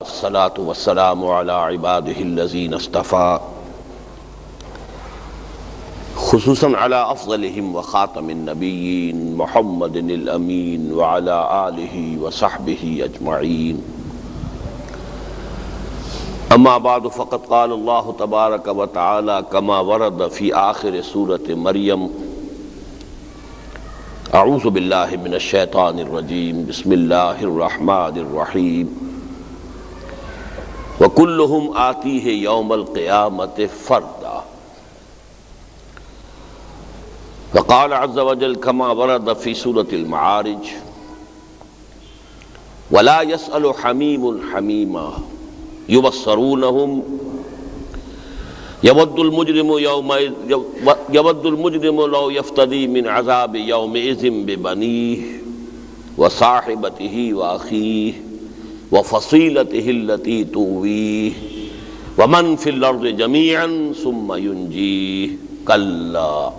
الصلاة والسلام على عباده الذين اصطفى خصوصا على أفضلهم وخاتم النبيين محمد الأمين وعلى آله وصحبه أجمعين. أما بعد فقد قال الله تبارك وتعالى كما ورد في آخر سورة مريم: أعوذ بالله من الشيطان الرجيم بسم الله الرحمن الرحيم وَكُلُّهُمْ آتِيهِ يَوْمَ الْقِيَامَةِ فَرْدًا. وقال عز وجل كما ورد في سورة المعارج: وَلَا يَسْأَلُ حَمِيمٌ حَمِيمًا يُبَصَّرُونَهُمْ يود المجرم لو يفتدي من عذاب يومئذ ببنيه وصاحبته وأخيه وفصيلته التي تؤويه ومن في الأرض جميعا ثم ينجيه كلا.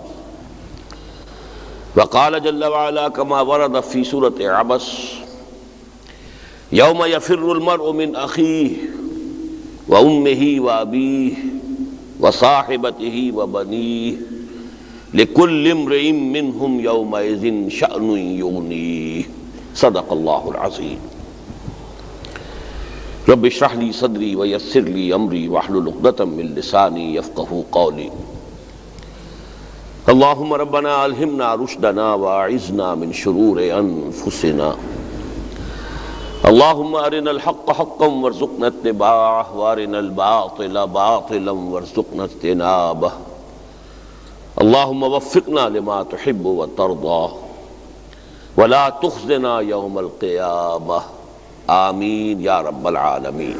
وقال جل وعلا كما ورد في سورة عبس: يوم يفر المرء من أخيه وأمه وأبيه وصاحبته وبنيه لكل امرئ منهم يومئذ شأن يغنيه. صدق الله العظيم. رب اشرح لي صدري ويسر لي امري واحلل عقدة من لساني يفقهوا قولي. اللهم ربنا الهمنا رشدنا واعذنا من شرور انفسنا. اللهم ارنا الحق حقا وارزقنا اتباعه وارنا الباطل باطلا وارزقنا اجتنابه. اللهم وفقنا لما تحب وترضى ولا تخزنا يوم القيامة. آمین یا رب العالمین.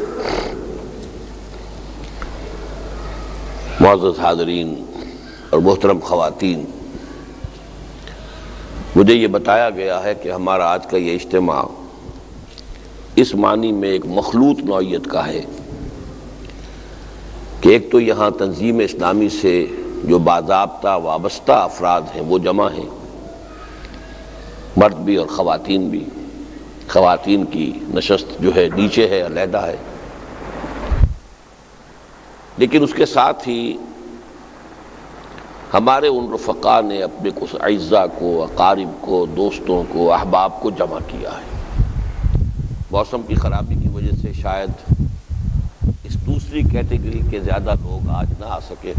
معزز حاضرین اور محترم خواتین، مجھے یہ بتایا گیا ہے کہ ہمارا آج کا یہ اجتماع اس معنی میں ایک مخلوط نوعیت کا ہے کہ ایک تو یہاں تنظیم اسلامی سے جو باضابطہ وابستہ افراد ہیں وہ جمع ہیں، مرد بھی اور خواتین بھی. خواتین کی نشست جو ہے نیچے ہے، علیحدہ ہے، لیکن اس کے ساتھ ہی ہمارے ان رفقا نے اپنے کچھ اعزاء کو، اقارب کو، دوستوں کو، احباب کو جمع کیا ہے. موسم کی خرابی کی وجہ سے شاید اس دوسری کیٹیگری کے زیادہ لوگ آج نہ آ سکے.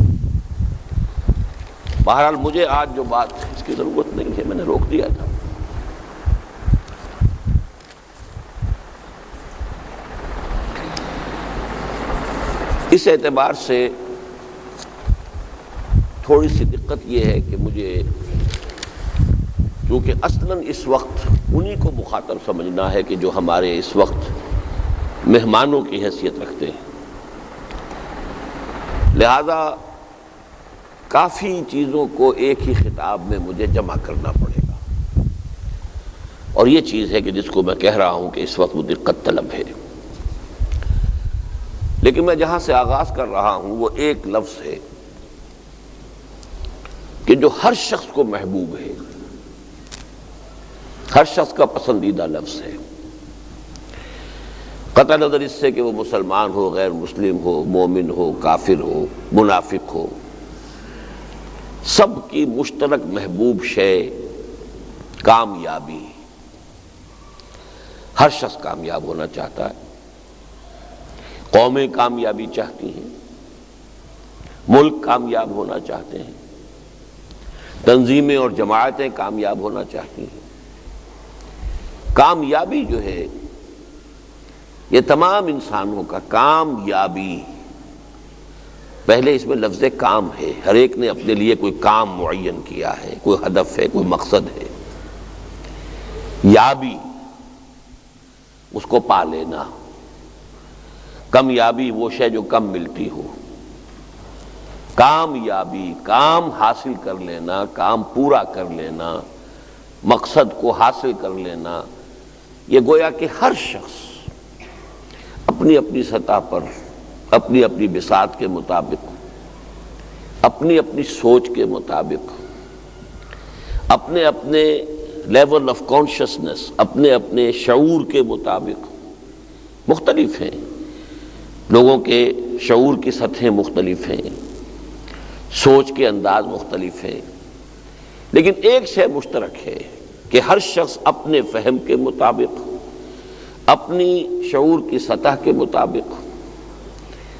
بہرحال مجھے آج جو بات اس کی ضرورت نہیں ہے، میں نے روک دیا تھا. اس اعتبار سے تھوڑی سی دقت یہ ہے کہ مجھے کیونکہ اصلاً اس وقت انہی کو مخاطب سمجھنا ہے کہ جو ہمارے اس وقت مہمانوں کی حیثیت رکھتے ہیں، لہذا کافی چیزوں کو ایک ہی خطاب میں مجھے جمع کرنا پڑے گا، اور یہ چیز ہے کہ جس کو میں کہہ رہا ہوں کہ اس وقت وہ دقت طلب ہے. لیکن میں جہاں سے آغاز کر رہا ہوں وہ ایک لفظ ہے کہ جو ہر شخص کو محبوب ہے، ہر شخص کا پسندیدہ لفظ ہے، قطع نظر اس سے کہ وہ مسلمان ہو، غیر مسلم ہو، مومن ہو، کافر ہو، منافق ہو، سب کی مشترک محبوب شے کامیابی. ہر شخص کامیاب ہونا چاہتا ہے. قومیں کامیابی چاہتی ہیں، ملک کامیاب ہونا چاہتے ہیں، تنظیمیں اور جماعتیں کامیاب ہونا چاہتی ہیں. کامیابی جو ہے یہ تمام انسانوں کا کامیابی، پہلے اس میں لفظ کام ہے، ہر ایک نے اپنے لیے کوئی کام معین کیا ہے، کوئی ہدف ہے، کوئی مقصد ہے. یابی اس کو پا لینا، کمیابی وہ شے جو کم ملتی ہو. کامیابی کام حاصل کر لینا، کام پورا کر لینا، مقصد کو حاصل کر لینا. یہ گویا کہ ہر شخص اپنی اپنی سطح پر، اپنی اپنی بساط کے مطابق، اپنی اپنی سوچ کے مطابق، اپنے اپنے لیول آف کانشسنس، اپنے اپنے شعور کے مطابق مختلف ہیں. لوگوں کے شعور کی سطحیں مختلف ہیں، سوچ کے انداز مختلف ہیں، لیکن ایک شے مشترک ہے کہ ہر شخص اپنے فہم کے مطابق، اپنی شعور کی سطح کے مطابق،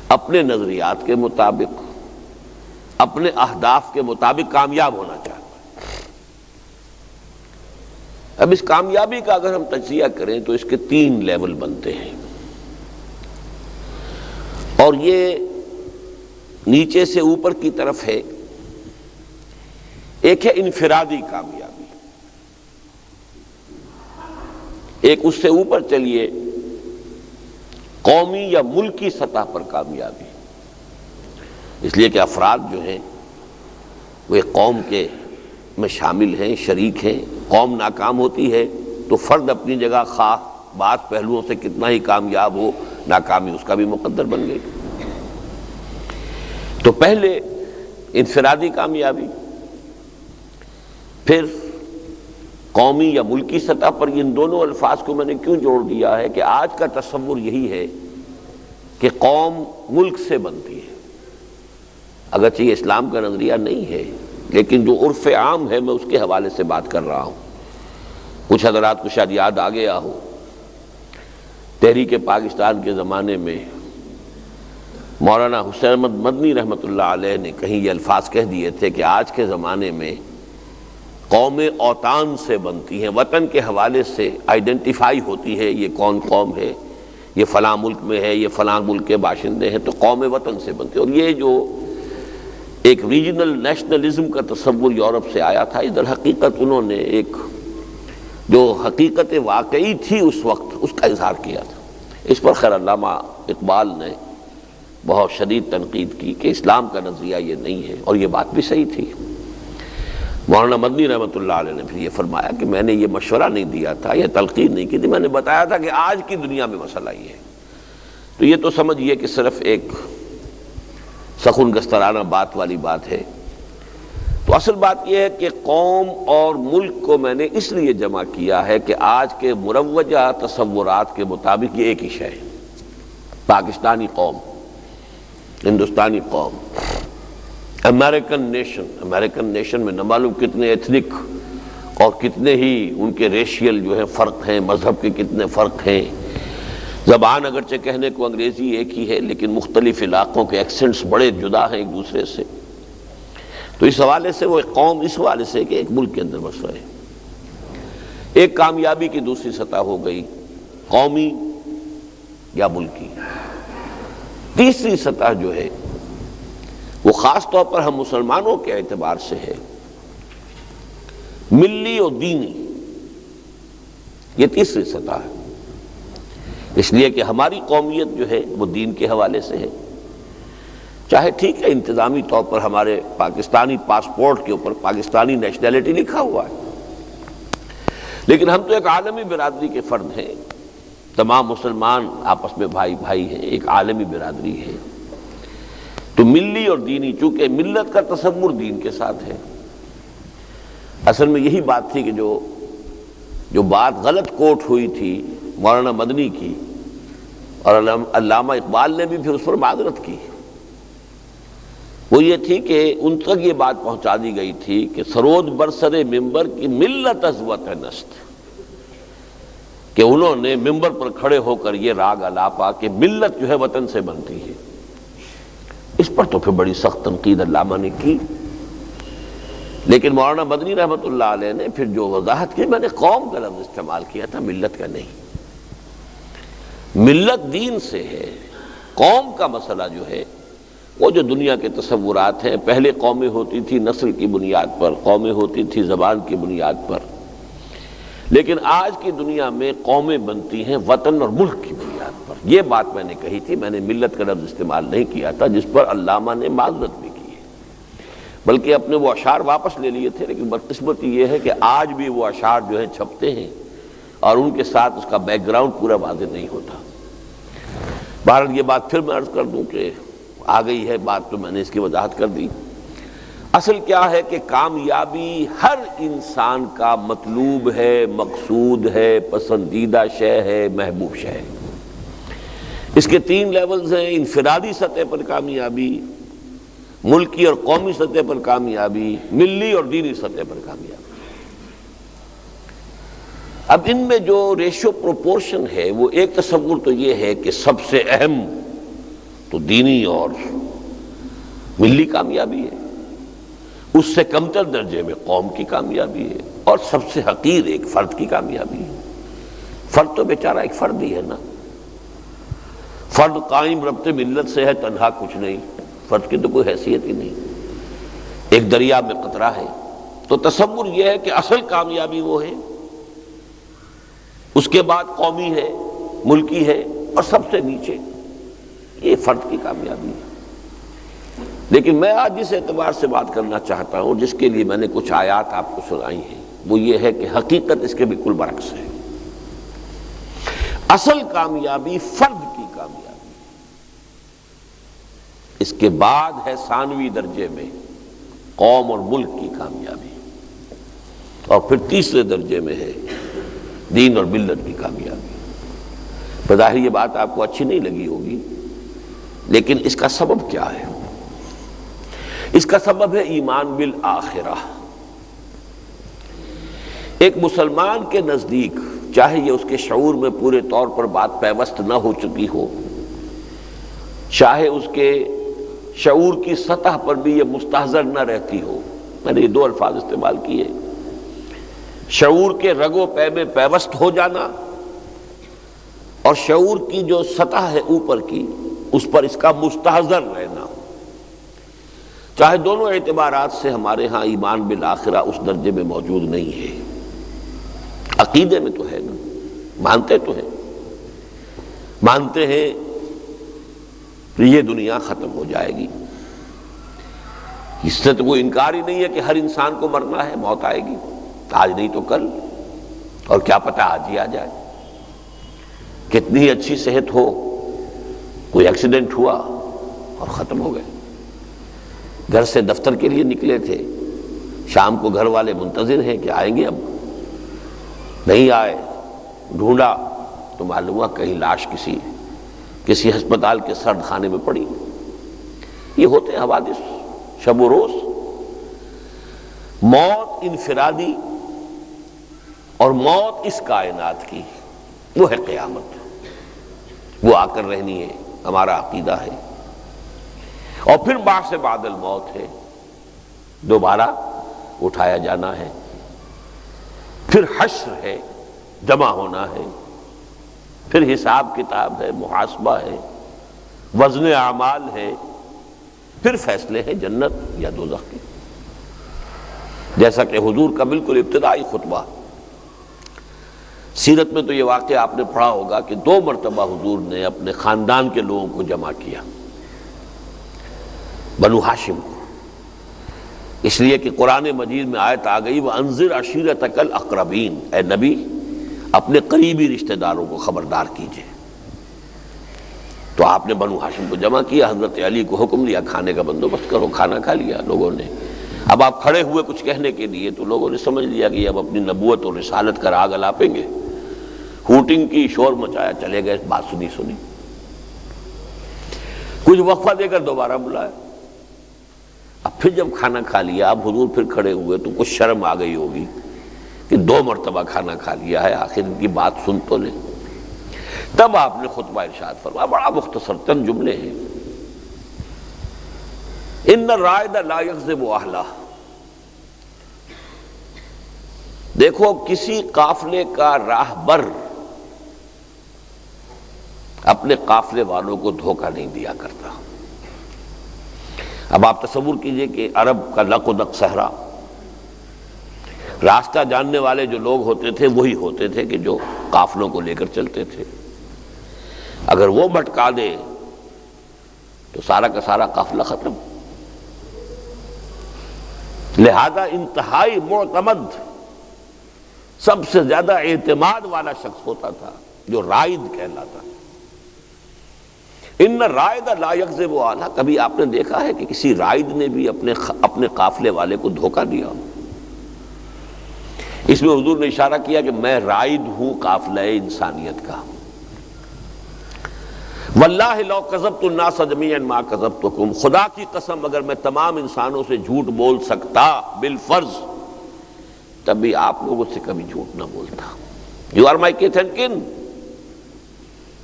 اپنے نظریات کے مطابق، اپنے اہداف کے مطابق کامیاب ہونا چاہتا ہے۔ اب اس کامیابی کا اگر ہم تجزیہ کریں تو اس کے 3 لیول بنتے ہیں، اور یہ نیچے سے اوپر کی طرف ہے۔ ایک ہے انفرادی کامیابی، ایک اس سے اوپر چلیے قومی یا ملکی سطح پر کامیابی، اس لیے کہ افراد جو ہیں وہ ایک قوم کے میں شامل ہیں، شریک ہیں۔ قوم ناکام ہوتی ہے تو فرد اپنی جگہ خواہ بعض پہلوؤں سے کتنا ہی کامیاب ہو، ناکامی اس کا بھی مقدر بن گئی۔ تو پہلے انفرادی کامیابی، پھر قومی یا ملکی سطح پر۔ ان دونوں الفاظ کو میں نے کیوں جوڑ دیا ہے کہ آج کا تصور یہی ہے کہ قوم ملک سے بنتی ہے، اگرچہ یہ اسلام کا نظریہ نہیں ہے، لیکن جو عرف عام ہے میں اس کے حوالے سے بات کر رہا ہوں۔ کچھ حضرات کو شاید یاد آ گیا ہو، تحریک پاکستان کے زمانے میں مولانا حسین احمد مدنی رحمۃ اللہ علیہ نے کہیں یہ الفاظ کہہ دیے تھے کہ آج کے زمانے میں قومیں اوطان سے بنتی ہیں، وطن کے حوالے سے آئیڈینٹیفائی ہوتی ہے، یہ کون قوم ہے، یہ فلاں ملک میں ہے، یہ فلاں ملک کے باشندے ہیں، تو قومیں وطن سے بنتی ہیں۔ اور یہ جو ایک ریجنل نیشنلزم کا تصور یورپ سے آیا تھا، ادھر حقیقت انہوں نے ایک جو حقیقت واقعی تھی اس وقت اس کا اظہار کیا تھا۔ اس پر خیر علامہ اقبال نے بہت شدید تنقید کی کہ اسلام کا نظریہ یہ نہیں ہے، اور یہ بات بھی صحیح تھی۔ مولانا مدنی رحمۃ اللہ علیہ نے پھر یہ فرمایا کہ میں نے یہ مشورہ نہیں دیا تھا، یہ تلقین نہیں کی تھی، میں نے بتایا تھا کہ آج کی دنیا میں مسئلہ یہ ہے۔ تو یہ تو سمجھیے کہ صرف ایک سخن گسترانہ بات والی بات ہے۔ تو اصل بات یہ ہے کہ قوم اور ملک کو میں نے اس لیے جمع کیا ہے کہ آج کے مروجہ تصورات کے مطابق یہ ایک ہی شے ہے، پاکستانی قوم، ہندوستانی قوم، امریکن نیشن میں نہ معلوم کتنے ایتھنک اور کتنے ہی ان کے ریشیل جو ہیں فرق ہیں، مذہب کے کتنے فرق ہیں، زبان اگرچہ کہنے کو انگریزی ایک ہی ہے لیکن مختلف علاقوں کے ایکسنٹس بڑے جدا ہیں ایک دوسرے سے۔ تو اس حوالے سے وہ ایک قوم اس حوالے سے کہ ایک ملک کے اندر بس رہے۔ ایک کامیابی کی دوسری سطح ہو گئی قومی یا ملکی۔ تیسری سطح جو ہے وہ خاص طور پر ہم مسلمانوں کے اعتبار سے ہے ملی اور دینی، یہ تیسری سطح ہے، اس لیے کہ ہماری قومیت جو ہے وہ دین کے حوالے سے ہے۔ چاہے ٹھیک ہے انتظامی طور پر ہمارے پاکستانی پاسپورٹ کے اوپر پاکستانی نیشنلٹی لکھا ہوا ہے، لیکن ہم تو ایک عالمی برادری کے فرد ہیں، تمام مسلمان آپس میں بھائی بھائی ہیں، ایک عالمی برادری ہے۔ تو ملی اور دینی، چونکہ ملت کا تصور دین کے ساتھ ہے۔ اصل میں یہی بات تھی کہ جو بات غلط کوٹ ہوئی تھی مولانا مدنی کی، اور علامہ اقبال نے بھی پھر اس پر معذرت کی، وہ یہ تھی کہ ان تک یہ بات پہنچا دی گئی تھی کہ سرود برسر ممبر کی ملت از وطن است، کہ انہوں نے ممبر پر کھڑے ہو کر یہ راگ الاپا کہ ملت جو ہے وطن سے بنتی ہے۔ اس پر تو پھر بڑی سخت تنقید علامہ نے کی، لیکن مولانا مدنی رحمۃ اللہ علیہ نے پھر جو وضاحت کی، میں نے قوم کا لفظ استعمال کیا تھا، ملت کا نہیں۔ ملت دین سے ہے، قوم کا مسئلہ جو ہے وہ جو دنیا کے تصورات ہیں، پہلے قومیں ہوتی تھی نسل کی بنیاد پر، قومیں ہوتی تھی زبان کی بنیاد پر، لیکن آج کی دنیا میں قومیں بنتی ہیں وطن اور ملک کی بنیاد پر۔ یہ بات میں نے کہی تھی، میں نے ملت کا لفظ استعمال نہیں کیا تھا، جس پر علامہ نے معذرت بھی کی ہے، بلکہ اپنے وہ اشعار واپس لے لیے تھے، لیکن بدقسمتی یہ ہے کہ آج بھی وہ اشعار جو ہیں چھپتے ہیں اور ان کے ساتھ اس کا بیک گراؤنڈ پورا واضح نہیں ہوتا۔ بہرحال یہ بات پھر میں عرض کر دوں کہ آ گئی ہے بات، تو میں نے اس کی وضاحت کر دی۔ اصل کیا ہے کہ کامیابی ہر انسان کا مطلوب ہے، مقصود ہے، پسندیدہ شے ہے، محبوب شے ہے۔ اس کے 3 لیولز ہیں: انفرادی سطح پر کامیابی، ملکی اور قومی سطح پر کامیابی، ملی اور دینی سطح پر کامیابی۔ اب ان میں جو ریشو پروپورشن ہے وہ ایک تصور تو یہ ہے کہ سب سے اہم تو دینی اور ملی کامیابی ہے، اس سے کمتر درجے میں قوم کی کامیابی ہے، اور سب سے حقیر ایک فرد کی کامیابی ہے۔ فرد تو بیچارہ ایک فرد ہی ہے نا، فرد قائم ربط ملت سے ہے، تنہا کچھ نہیں، فرد کی تو کوئی حیثیت ہی نہیں، ایک دریا میں قطرہ ہے۔ تو تصور یہ ہے کہ اصل کامیابی وہ ہے، اس کے بعد قومی ہے، ملکی ہے، اور سب سے نیچے یہ فرد کی کامیابی ہے۔ لیکن میں آج جس اعتبار سے بات کرنا چاہتا ہوں، جس کے لیے میں نے کچھ آیات آپ کو سنائی ہیں، وہ یہ ہے کہ حقیقت اس کے بالکل برعکس ہے۔ اصل کامیابی فرد کی کامیابی، اس کے بعد ہے ثانوی درجے میں قوم اور ملک کی کامیابی، اور پھر تیسرے درجے میں ہے دین اور ملت کی کامیابی۔ بظاہر یہ بات آپ کو اچھی نہیں لگی ہوگی، لیکن اس کا سبب کیا ہے؟ اس کا سبب ہے ایمان بالآخرہ۔ ایک مسلمان کے نزدیک، چاہے یہ اس کے شعور میں پورے طور پر بات پیوست نہ ہو چکی ہو، چاہے اس کے شعور کی سطح پر بھی یہ مستحضر نہ رہتی ہو، میں نے یہ 2 الفاظ استعمال کیے، شعور کے رگ و پے میں پیوست ہو جانا اور شعور کی جو سطح ہے اوپر کی، اس پر اس کا مستحضر رہنا، چاہے دونوں اعتبارات سے ہمارے ہاں ایمان بالآخرہ اس درجے میں موجود نہیں ہے۔ عقیدے میں تو ہے نا، مانتے تو ہیں، مانتے ہیں کہ یہ دنیا ختم ہو جائے گی، اس سے تو کوئی انکار ہی نہیں ہے کہ ہر انسان کو مرنا ہے، موت آئے گی، آج نہیں تو کل، اور کیا پتہ آج ہی آ جائے۔ کتنی ہی اچھی صحت ہو، کوئی ایکسیڈنٹ ہوا اور ختم ہو گئے۔ گھر سے دفتر کے لیے نکلے تھے، شام کو گھر والے منتظر ہیں کہ آئیں گے، اب نہیں آئے، ڈھونڈا تو معلوم ہوا کہیں لاش کسی ہسپتال کے سرد خانے میں پڑی۔ یہ ہوتے ہیں حوادث شب و روز۔ موت انفرادی اور موت اس کائنات کی، وہ ہے قیامت، وہ آ کر رہنی ہے، ہمارا عقیدہ ہے۔ اور پھر بعث بعد الموت ہے، دوبارہ اٹھایا جانا ہے، پھر حشر ہے، جمع ہونا ہے، پھر حساب کتاب ہے، محاسبہ ہے، وزن اعمال ہے، پھر فیصلے ہیں جنت یا دوزخ کے۔ جیسا کہ حضور کا بالکل ابتدائی خطبہ، سیرت میں تو یہ واقعہ آپ نے پڑھا ہوگا کہ 2 مرتبہ حضور نے اپنے خاندان کے لوگوں کو جمع کیا، بنو ہاشم کو، اس لیے کہ قرآن مجید میں آیت آ گئی وَأَنذِرْ عَشِيرَتَكَ الْأَقْرَبِينَ، اے نبی اپنے قریبی رشتہ داروں کو خبردار کیجئے۔ تو آپ نے بنو ہاشم کو جمع کیا، حضرت علی کو حکم دیا کھانے کا بندوبست کرو، کھانا کھا لیا لوگوں نے۔ اب آپ کھڑے ہوئے کچھ کہنے کے لیے، تو لوگوں نے سمجھ لیا کہ یہ اب اپنی نبوت اور رسالت کا راگ الاپیں گے، ہوٹنگ کی، شور مچایا، چلے گئے، بات سنی، کچھ وقفہ دے کر دوبارہ بلایا۔ اب پھر جب کھانا کھا لیا، اب حضور پھر کھڑے ہوئے تو کچھ شرم آ گئی ہوگی کہ 2 مرتبہ کھانا کھا لیا ہے، آخر ان کی بات سن تو لیں۔ تب آپ نے خطبہ ارشاد فرمایا، بڑا مختصر چند جملے ہیں، ان الرائد لا یکذب اہلہ۔ دیکھو، کسی قافلے کا راہبر اپنے قافلے والوں کو دھوکہ نہیں دیا کرتا۔ اب آپ تصور کیجئے کہ عرب کا لق و دق صحرا، راستہ جاننے والے جو لوگ ہوتے تھے وہی ہوتے تھے کہ جو قافلوں کو لے کر چلتے تھے۔ اگر وہ بھٹکا دے تو سارا کا سارا قافلہ ختم۔ لہذا انتہائی معتمد، سب سے زیادہ اعتماد والا شخص ہوتا تھا جو رائد کہلاتا۔ ان رائد لا یکذب اہلہ، کبھی آپ نے دیکھا ہے کہ کسی رائد نے بھی اپنے قافلے والے کو دھوکہ دیا؟ اس میں حضور نے اشارہ کیا کہ میں رائد ہوں قافلہ انسانیت کا، واللہ لو کذبت الناس جمیعا ما کذبتکم، خدا کی قسم اگر میں تمام انسانوں سے جھوٹ بول سکتا بالفرض تب بھی آپ لوگوں سے کبھی جھوٹ نہ بولتا. You are my kith and kin,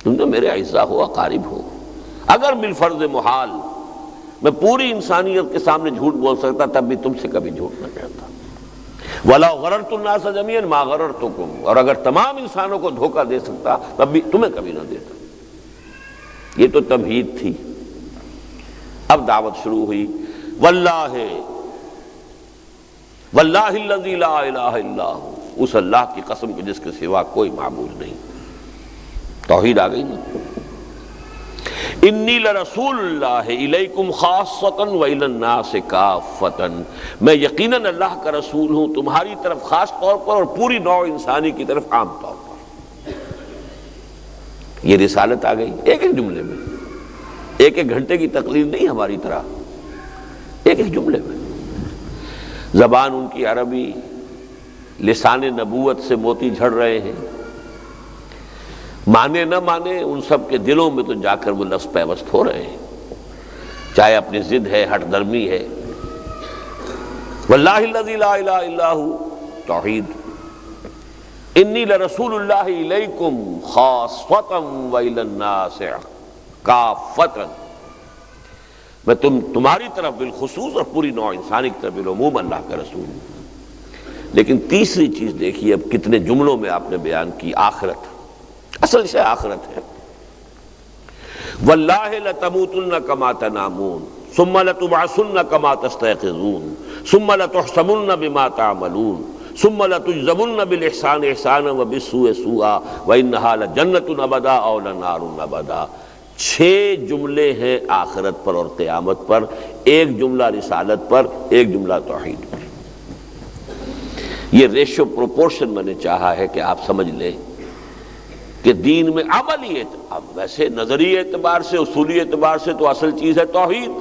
تم تو میرے اعزا ہو، اقارب ہو. اگر بالفرض محال میں پوری انسانیت کے سامنے جھوٹ بول سکتا تب بھی تم سے کبھی جھوٹ نہ کہتا. وَلَوْ غَرَرْتُ النَّاسَ جَمِيعًا مَا غَرَرْتُكُمْ، اور اگر تمام انسانوں کو دھوکہ دے سکتا تب بھی تمہیں کبھی نہ دیتا. یہ تو تمہید تھی. اب دعوت شروع ہوئی. واللہ الذی لا الہ الا ہو، اس اللہ کی قسم کہ جس کے سوا کوئی معبود نہیں. توحید آ گئی نا. انی لرسول اللہ الیکم خاصۃ والی الناس کافۃ، میں یقیناً اللہ کا رسول ہوں تمہاری طرف خاص طور پر اور پوری نوع انسانی کی طرف عام طور پر. یہ رسالت آ گئی ایک ایک جملے میں. ایک ایک گھنٹے کی تقریر نہیں ہماری طرح، ایک ایک جملے میں. زبان ان کی عربی، لسان نبوت سے موتی جھڑ رہے ہیں. مانے نہ مانے ان سب کے دلوں میں تو جا کر وہ لفظ پیوست ہو رہے ہیں، چاہے اپنی ضد ہے، ہٹ درمی ہے. واللہ الذی لا الہ الا ہو، توحید. انی لرسول اللہ الیکم خاصۃ والی الناس کافۃ، میں تمہاری طرف بالخصوص اور پوری نوع انسانی کی طرف بالعموم اللہ کا رسول ہوں. لیکن تیسری چیز دیکھیے اب کتنے جملوں میں آپ نے بیان کی. آخرت، اصل سے آخرت ہے. واللہ لتموتن کما تنامون ثم لتبعثن کما تستيقظون ثم لتحسبن بما تعملون ثم لتجزون بالاحسان احسانا وبالسوء سوءا وانها لجنة ابدا او لنار ابدا. 6 جملے ہیں آخرت پر اور قیامت پر، ایک جملہ رسالت پر، ایک جملہ توحید پر. یہ ریشو پروپورشن میں نے چاہا ہے کہ آپ سمجھ لیں کہ دین میں عملی اب ویسے نظری اعتبار سے، اصولی اعتبار سے تو اصل چیز ہے توحید.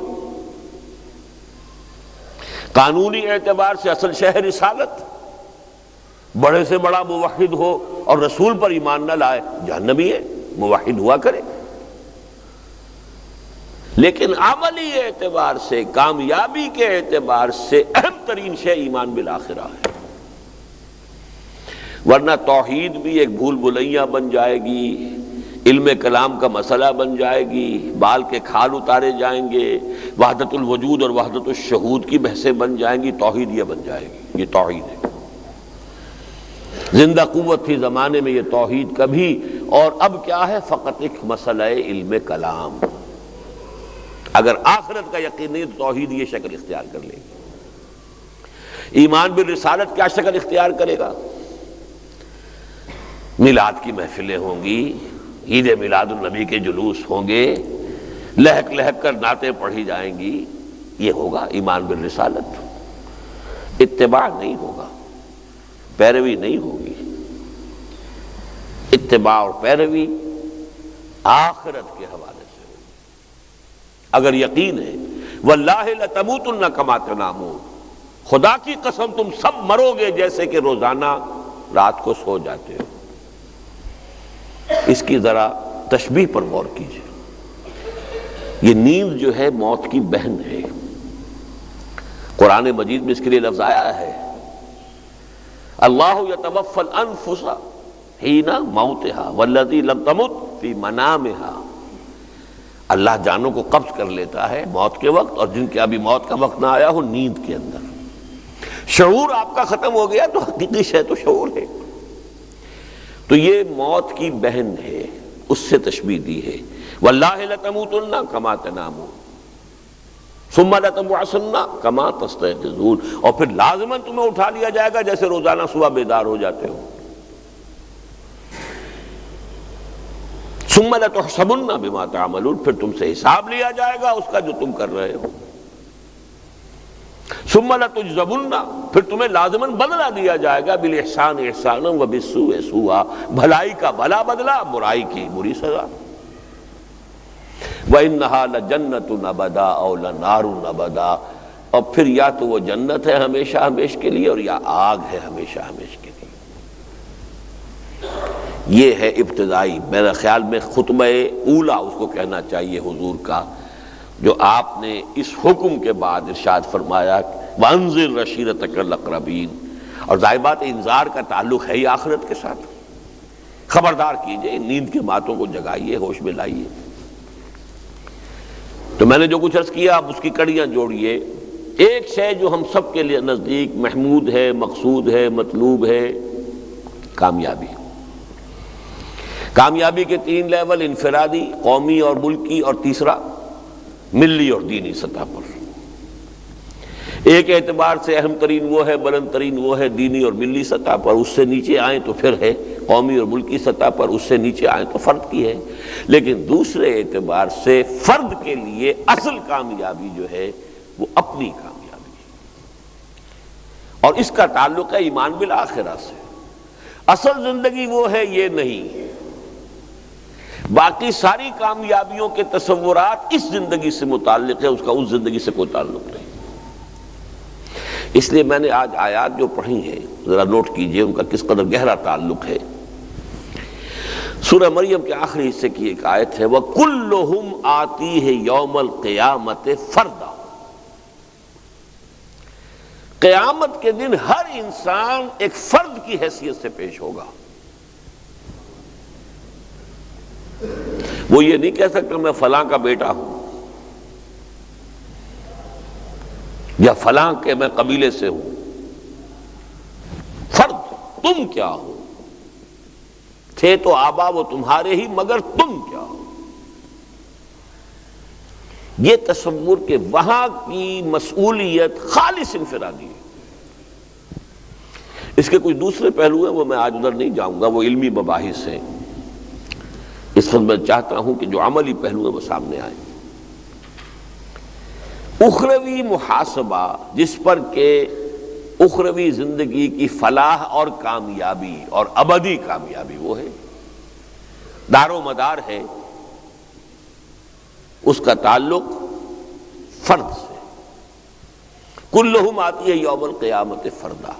قانونی اعتبار سے اصل شہ رسالت. بڑے سے بڑا موحد ہو اور رسول پر ایمان نہ لائے جہنمی ہے، موحد ہوا کرے. لیکن عملی اعتبار سے، کامیابی کے اعتبار سے اہم ترین شے ایمان بالآخرہ ہے. ورنہ توحید بھی ایک بھول بھلیاں بن جائے گی، علم کلام کا مسئلہ بن جائے گی، بال کے کھال اتارے جائیں گے، وحدت الوجود اور وحدت الشہود کی بحثیں بن جائیں گی. توحید یہ بن جائے گی. یہ توحید ہے. زندہ قوت تھی زمانے میں یہ توحید کبھی. اور اب کیا ہے؟ فقط ایک مسئلہ علم کلام. اگر آخرت کا یقین نہیں تو توحید یہ شکل اختیار کر لے گی. ایمان بالرسالت کیا شکل اختیار کرے گا؟ میلاد کی محفلیں ہوں گی، عید میلاد النبی کے جلوس ہوں گے، لہک لہک کر نعتیں پڑھی جائیں گی. یہ ہوگا ایمان بالرسالت. اتباع نہیں ہوگا، پیروی نہیں ہوگی. اتباع اور پیروی آخرت کے حوالے سے ہوگی. اگر یقین ہے واللہ لتموتن کما تنامون، خدا کی قسم تم سب مرو گے جیسے کہ روزانہ رات کو سو جاتے ہو. اس کی ذرا تشبیہ پر غور کیجیے. یہ نیند جو ہے موت کی بہن ہے. قرآن مجید میں اس کے لیے لفظ آیا ہے اللہ یتوفی الانفس حین موتها والذی لم تمت فی منامها. اللہ جانوں کو قبض کر لیتا ہے موت کے وقت، اور جن کے ابھی موت کا وقت نہ آیا ہو نیند کے اندر. شعور آپ کا ختم ہو گیا تو حقیقی شے تو شعور ہے. تو یہ موت کی بہن ہے، اس سے تشبیہ دی ہے. واللہ لتموتن کما تنامون ثم لتبعثن کما تستيقظون، اور پھر لازماً تمہیں اٹھا لیا جائے گا جیسے روزانہ صبح بیدار ہو جاتے ہو. ثم لتحسبن بما تعملون، پھر تم سے حساب لیا جائے گا اس کا جو تم کر رہے ہو. ثم لتجزون، پھر تمہیں لازماً بدلہ دیا جائے گا بالاحسان احسانا وبالسوء سوءا، بھلائی کا بھلا بدلہ، برائی کی بری سزا. وَإِنَّهَا لَجَنَّةٌ أَبَدًا أَوْ لَنَارٌ أَبَدًا، اور پھر یا تو وہ جنت ہے ہمیشہ ہمیش کے لیے اور یا آگ ہے ہمیشہ ہمیش کے لیے. یہ ہے ابتدائی، میرا خیال میں خطبہ اولا اس کو کہنا چاہیے حضور کا، جو آپ نے اس حکم کے بعد ارشاد فرمایا وَأَنذِرْ عَشِيرَتَكَ الْأَقْرَبِينَ، اور ظاہر بات انذار کا تعلق ہے ہی آخرت کے ساتھ۔ خبردار کیجئے، نیند کے ماتوں کو جگائیے، ہوش میں لائیے۔ تو میں نے جو کچھ عرض کیا اب اس کی کڑیاں جوڑیے۔ ایک شے جو ہم سب کے لیے نزدیک محمود ہے، مقصود ہے، مطلوب ہے، کامیابی۔ کامیابی کے 3 لیول، انفرادی، قومی اور ملکی، اور تیسرا ملی اور دینی سطح پر۔ ایک اعتبار سے اہم ترین وہ ہے، بلند ترین وہ ہے دینی اور ملی سطح پر، اس سے نیچے آئیں تو پھر ہے قومی اور ملکی سطح پر، اس سے نیچے آئیں تو فرد کی ہے۔ لیکن دوسرے اعتبار سے فرد کے لیے اصل کامیابی جو ہے وہ اپنی کامیابی ہے، اور اس کا تعلق ہے ایمان بالآخرہ سے۔ اصل زندگی وہ ہے یہ نہیں، باقی ساری کامیابیوں کے تصورات اس زندگی سے متعلق ہے، اس کا اس زندگی سے کوئی تعلق نہیں۔ اس لیے میں نے آج آیات جو پڑھی ہیں ذرا نوٹ کیجئے ان کا کس قدر گہرا تعلق ہے۔ سورہ مریم کے آخری حصے کی ایک آیت ہے وَكُلُّهُمْ آتِيهِ يَوْمَ الْقِيَامَةِ فَرْدًا، قیامت کے دن ہر انسان ایک فرد کی حیثیت سے پیش ہوگا۔ وہ یہ نہیں کہہ سکتا میں فلاں کا بیٹا ہوں یا فلاں کے میں قبیلے سے ہوں۔ فرد، تم کیا ہو؟ تھے تو آبا وہ تمہارے ہی، مگر تم کیا ہو؟ یہ تصور کہ وہاں کی مسئولیت خالص انفرادی ہے۔ اس کے کچھ دوسرے پہلو ہیں، وہ میں آج ادھر نہیں جاؤں گا، وہ علمی مباحث ہیں۔ اس وقت میں چاہتا ہوں کہ جو عملی پہلو ہیں وہ سامنے آئیں۔ اخروی محاسبہ جس پر کہ اخروی زندگی کی فلاح اور کامیابی اور ابدی کامیابی وہ ہے، دار و مدار ہے، اس کا تعلق فرد سے۔ کلہم آتی ہے یوم القیامت فردا۔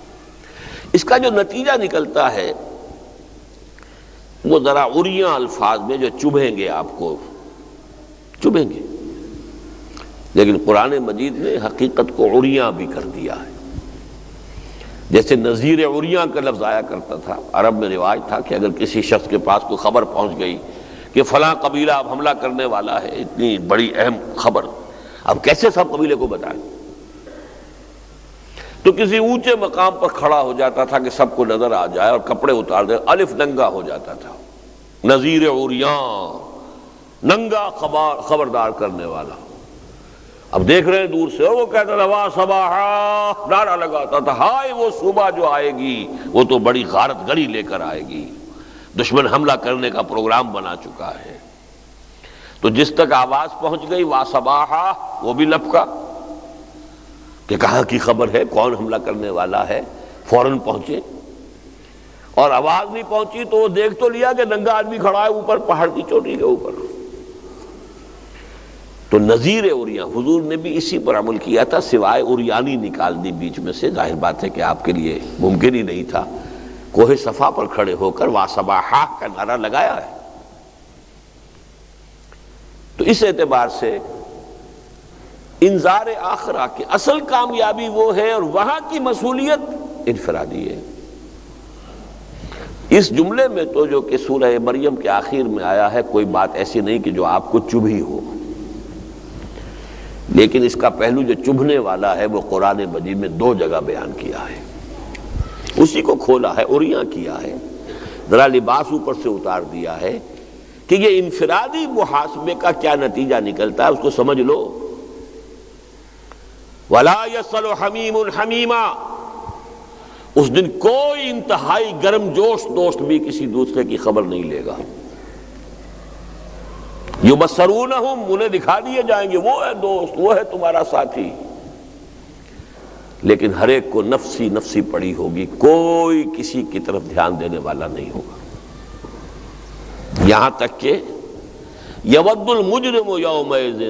اس کا جو نتیجہ نکلتا ہے وہ ذرا عریاں الفاظ میں جو چبھیں گے، آپ کو چبھیں گے، لیکن قرآن مجید نے حقیقت کو عریاں بھی کر دیا ہے۔ جیسے نذیر عریاں کا لفظ آیا کرتا تھا، عرب میں رواج تھا کہ اگر کسی شخص کے پاس کوئی خبر پہنچ گئی کہ فلاں قبیلہ اب حملہ کرنے والا ہے، اتنی بڑی اہم خبر، اب کیسے سب قبیلے کو بتائیں؟ تو کسی اونچے مقام پر کھڑا ہو جاتا تھا کہ سب کو نظر آ جائے اور کپڑے اتار دے، الف ننگا ہو جاتا تھا، نذیر عریاں، ننگا خبردار کرنے والا۔ اب دیکھ رہے ہیں دور سے، وہ کہتا تھا واہ صباحا، نعرہ لگاتا تھا، ہائے وہ صبح جو آئے گی وہ تو بڑی غارت گری لے کر آئے گی، دشمن حملہ کرنے کا پروگرام بنا چکا ہے۔ تو جس تک آواز پہنچ گئی واہ صباحا، وہ بھی لپکا کہ کہاں کی خبر ہے، کون حملہ کرنے والا ہے، فوراً پہنچے۔ اور آواز نہیں پہنچی تو وہ دیکھ تو لیا کہ ننگا آدمی کھڑا ہے اوپر پہاڑ کی چوٹی کے اوپر۔ تو نذیر عریاں حضور نے بھی اسی پر عمل کیا تھا، سوائے عریانی نکال دی بیچ میں سے، ظاہر بات ہے کہ آپ کے لیے ممکن ہی نہیں تھا، کوہ صفا پر کھڑے ہو کر وا صباحا کا نعرہ لگایا ہے۔ تو اس اعتبار سے انذار آخرہ کی اصل کامیابی وہ ہے، اور وہاں کی مسئولیت انفرادی ہے۔ اس جملے میں تو جو کہ سورہ مریم کے آخر میں آیا ہے، کوئی بات ایسی نہیں کہ جو آپ کو چبھی ہو، لیکن اس کا پہلو جو چبھنے والا ہے وہ قرآن مجید میں 2 جگہ بیان کیا ہے، اسی کو کھولا ہے، عریاں کیا ہے، ذرا لباس اوپر سے اتار دیا ہے کہ یہ انفرادی محاسبے کا کیا نتیجہ نکلتا ہے اس کو سمجھ لو۔ وَلَا يَسْأَلُ حَمِيمٌ حَمِيمًا، اس دن کوئی انتہائی گرم جوش دوست بھی کسی دوسرے کی خبر نہیں لے گا۔ یبصرونہم، انہیں دکھا دیے جائیں گے، وہ ہے دوست، وہ ہے تمہارا ساتھی، لیکن ہر ایک کو نفسی نفسی پڑی ہوگی، کوئی کسی کی طرف دھیان دینے والا نہیں ہوگا۔ یہاں تک کہ یود المجرم یومئذ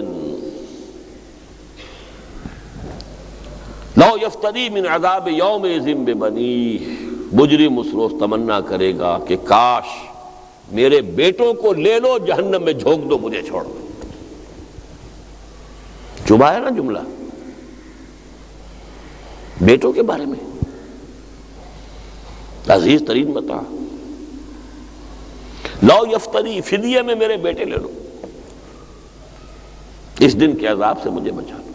لو یفتدی من عذاب یومئذ ببنیہ، مجرم اس روز تمنا کرے گا کہ کاش میرے بیٹوں کو لے لو جہنم میں جھونک دو مجھے چھوڑ دو. چبھا ہے نا جملہ بیٹوں کے بارے میں. عزیز ترین متاع لو یفتری فدیے میں میرے بیٹے لے لو, اس دن کے عذاب سے مجھے بچا دو.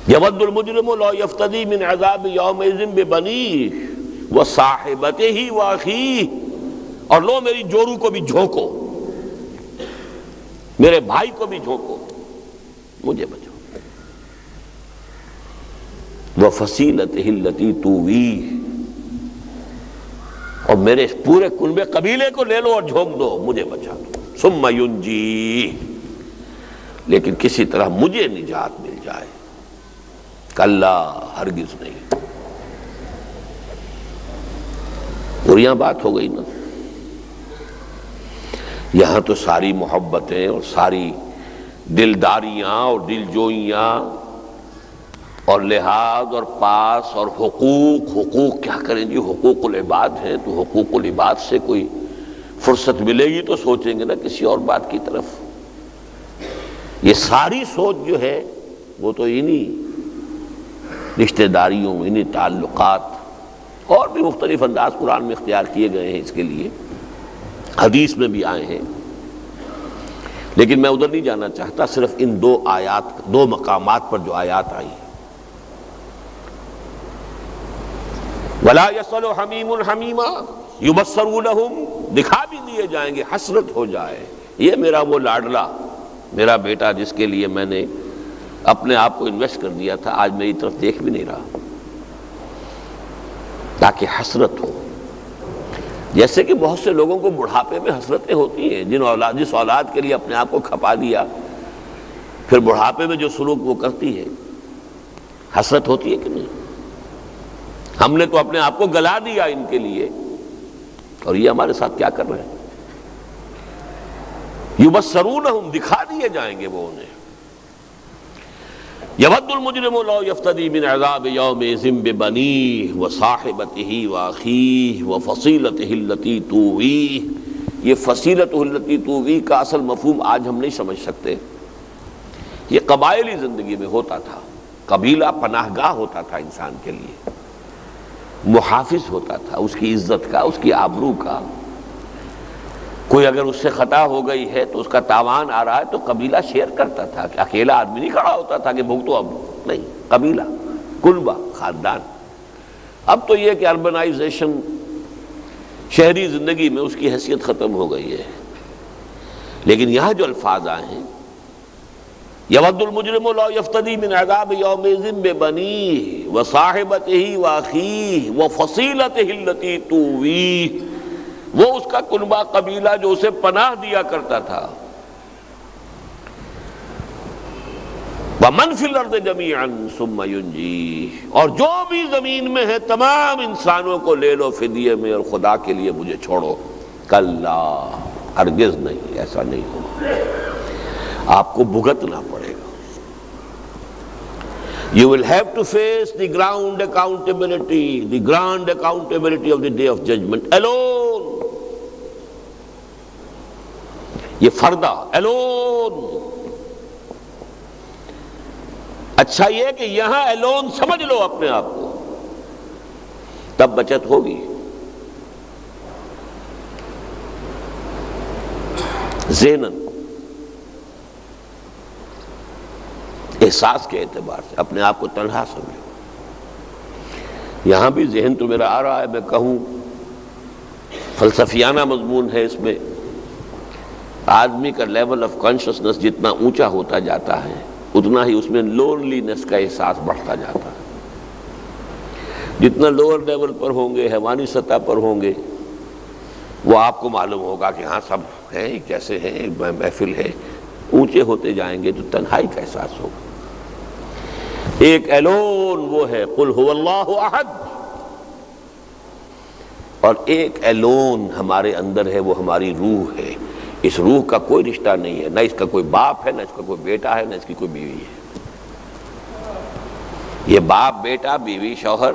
یود المجرم لو یفتدی من عذاب یومئذ ببنیہ وصاحبتہ واخیہ, اور لو میری جورو کو بھی جھونکو, میرے بھائی کو بھی جھونکو, مجھے بچاؤ. وفصیلتہ التی تؤویہ, اور میرے اس پورے کنبے قبیلے کو لے لو اور جھونک دو, مجھے بچا دو. ثم ینجیہ, لیکن کسی طرح مجھے نجات مل جائے. کلا, ہرگز نہیں. اور یہاں بات ہو گئی نا, یہاں تو ساری محبتیں اور ساری دلداریاں اور دلجوئیاں اور لحاظ اور پاس اور حقوق کیا کریں جی, حقوق العباد ہیں, تو حقوق العباد سے کوئی فرصت ملے گی تو سوچیں گے نا کسی اور بات کی طرف. یہ ساری سوچ جو ہے وہ تو انہی رشتہ داریوں, انہی تعلقات, اور بھی مختلف انداز قرآن میں اختیار کیے گئے ہیں اس کے لیے, حدیث میں بھی آئے ہیں. لیکن میں ادھر نہیں جانا چاہتا, صرف ان دو آیات, دو مقامات پر جو آیات آئی. وَلَا يَسْأَلُ حَمِيمٌ حَمِيمًا يُبَصَّرُونَهُمْ, دکھا بھی دیے جائیں گے, حسرت ہو جائے, یہ میرا وہ لاڈلا, میرا بیٹا جس کے لیے میں نے اپنے آپ کو انویسٹ کر دیا تھا, آج میری طرف دیکھ بھی نہیں رہا, تاکہ حسرت ہو. جیسے کہ بہت سے لوگوں کو بڑھاپے میں حسرتیں ہوتی ہیں, جس اولاد کے لیے اپنے آپ کو کھپا دیا, پھر بڑھاپے میں جو سلوک وہ کرتی ہے, حسرت ہوتی ہے کہ نہیں؟ ہم نے تو اپنے آپ کو گلا دیا ان کے لیے, اور یہ ہمارے ساتھ کیا کر رہے ہیں. یبصرونہم, دکھا دیے جائیں گے وہ انہیں. یود المجرم لو یفتدی من عذاب یومئذ ببنیہ وصاحبتہ واخیہ وفصیلتہ التی تؤویہ. یہ فصیلتہ التی تؤویہ کا اصل مفہوم آج ہم نہیں سمجھ سکتے. یہ قبائلی زندگی میں ہوتا تھا. قبیلہ پناہ گاہ ہوتا تھا انسان کے لیے, محافظ ہوتا تھا اس کی عزت کا, اس کی آبرو کا. کوئی اگر اس سے خطا ہو گئی ہے تو اس کا تاوان آ رہا ہے تو قبیلہ شیئر کرتا تھا, کہ اکیلا آدمی نہیں کھڑا ہوتا تھا کہ بھگتو, اب نہیں, قبیلہ, کنبہ, خاندان. اب تو یہ کہ اربنائزیشن, شہری زندگی میں اس کی حیثیت ختم ہو گئی ہے. لیکن یہاں جو الفاظ آئے ہیں, یود المجرم لو یفتدی من عذاب یومئذ ببنیہ وصاحبتہ واخیہ وفصیلتہ التی تؤویہ, وہ اس کا کنبہ قبیلہ جو اسے پناہ دیا کرتا تھا. وَمَنْ فِي الْأَرْضِ جَمِيعًا ثُمَّ يُنْجِيهِ, اور جو بھی زمین میں ہے تمام انسانوں کو لے لو فدیے میں, اور خدا کے لیے مجھے چھوڑو. کلا, ہرگز نہیں, ایسا نہیں ہوگا, آپ کو بھگتنا پڑے گا. You will have to face the ground accountability, the grand accountability of the day of judgment alone. یہ فردہ alone. اچھا یہ کہ یہاں alone سمجھ لو اپنے آپ کو, تب بچت ہوگی. ذہناً, احساس کے اعتبار سے اپنے آپ کو تنہا سمجھو. یہاں بھی ذہن تو میرا آ رہا ہے, میں کہوں فلسفیانہ مضمون ہے اس میں. آدمی کا لیول آف کانشسنس جتنا اونچا ہوتا جاتا ہے اتنا ہی اس میں لونلینس کا احساس بڑھتا جاتا ہے. جتنا لوور لیول پر ہوں گے, حیوانی سطح پر ہوں گے, وہ آپ کو معلوم ہوگا کہ ہاں سب ہیں ایک جیسے ہیں, ایک محفل ہے. اونچے ہوتے جائیں گے تو تنہائی کا احساس ہوگا. ایک ایلون وہ ہے قل هو اللہ احد, اور ایک ایلون ہمارے اندر ہے, وہ ہماری روح ہے. اس روح کا کوئی رشتہ نہیں ہے, نہ اس کا کوئی باپ ہے, نہ اس کا کوئی بیٹا ہے, نہ اس کی کوئی بیوی ہے. یہ باپ بیٹا بیوی شوہر,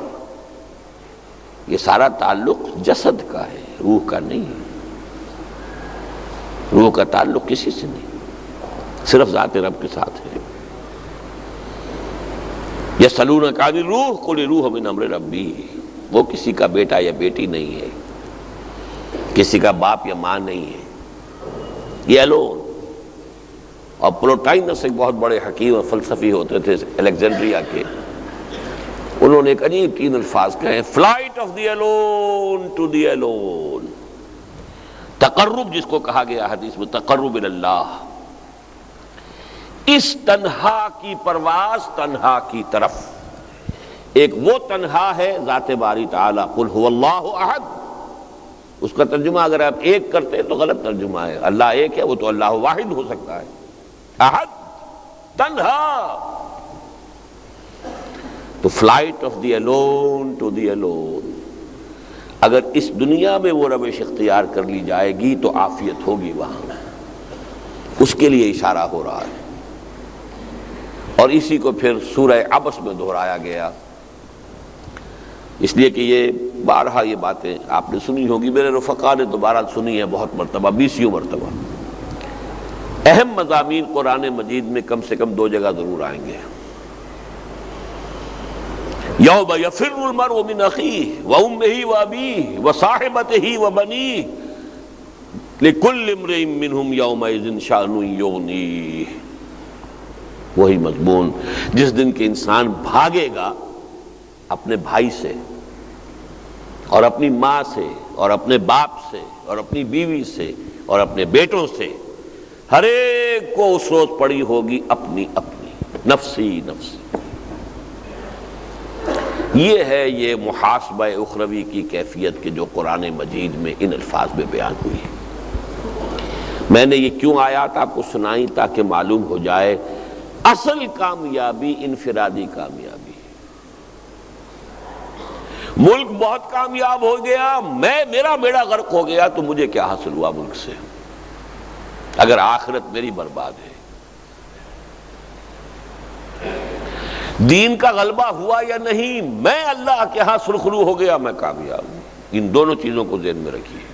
یہ سارا تعلق جسد کا ہے, روح کا نہیں ہے. روح کا تعلق کسی سے نہیں، صرف ذات رب کے ساتھ ہے. یسألونک عن الروح قل الروح من امر ربی. وہ کسی کا بیٹا یا بیٹی نہیں ہے، کسی کا باپ یا ماں نہیں ہے. یہ الون. اور پلوٹائنس ایک بہت بڑے حکیم اور فلسفی ہوتے تھے الیگزینڈریا کے، انہوں نے ایک عجیب تین الفاظ کہے: flight of the alone to the alone. تقرب جس کو کہا گیا حدیث میں، تقرب اللہ، اس تنہا کی پرواز تنہا کی طرف. ایک وہ تنہا ہے ذات باری تعالی، قل هو اللہ احد. اس کا ترجمہ اگر آپ ایک کرتے ہیں تو غلط ترجمہ ہے. اللہ ایک ہے، وہ تو اللہ واحد ہو سکتا ہے. احد تنہا. تو flight of the alone to the alone. اگر اس دنیا میں وہ روش اختیار کر لی جائے گی تو عافیت ہوگی وہاں. اس کے لیے اشارہ ہو رہا ہے، اور اسی کو پھر سورہ عبس میں دہرایا گیا، اس لیے کہ یہ بارہا یہ باتیں آپ نے سنی ہوگی، میرے رفقا نے دوبارہ سنی ہے بہت مرتبہ، 20 مرتبہ. اہم مضامین قرآن مجید میں کم سے کم 2 جگہ ضرور آئیں گے. یوم یفر المرء من اخیہ وامہ وابیہ وصاحبتہ وبنیہ لکل امرئ منہم یومئذ شأن یغنیہ. وہی مضمون جس دن کہ انسان بھاگے گا اپنے بھائی سے اور اپنی ماں سے اور اپنے باپ سے اور اپنی بیوی سے اور اپنے بیٹوں سے. ہر ایک کو اس روز پڑی ہوگی اپنی اپنی، نفسی نفسی. یہ ہے یہ محاسبہ اخروی کی کیفیت کے جو قرآن مجید میں ان الفاظ میں بیان ہوئی ہے. میں نے یہ کیوں آیات آپ کو سنائی؟ تاکہ معلوم ہو جائے اصل کامیابی انفرادی کامیابی. ملک بہت کامیاب ہو گیا، میرا بیڑا غرق ہو گیا تو مجھے کیا حاصل ہوا ملک سے، اگر آخرت میری برباد ہے. دین کا غلبہ ہوا یا نہیں، میں اللہ کے ہاں سرخرو ہو گیا، میں کامیاب ہوں. ان دونوں چیزوں کو ذہن میں رکھیے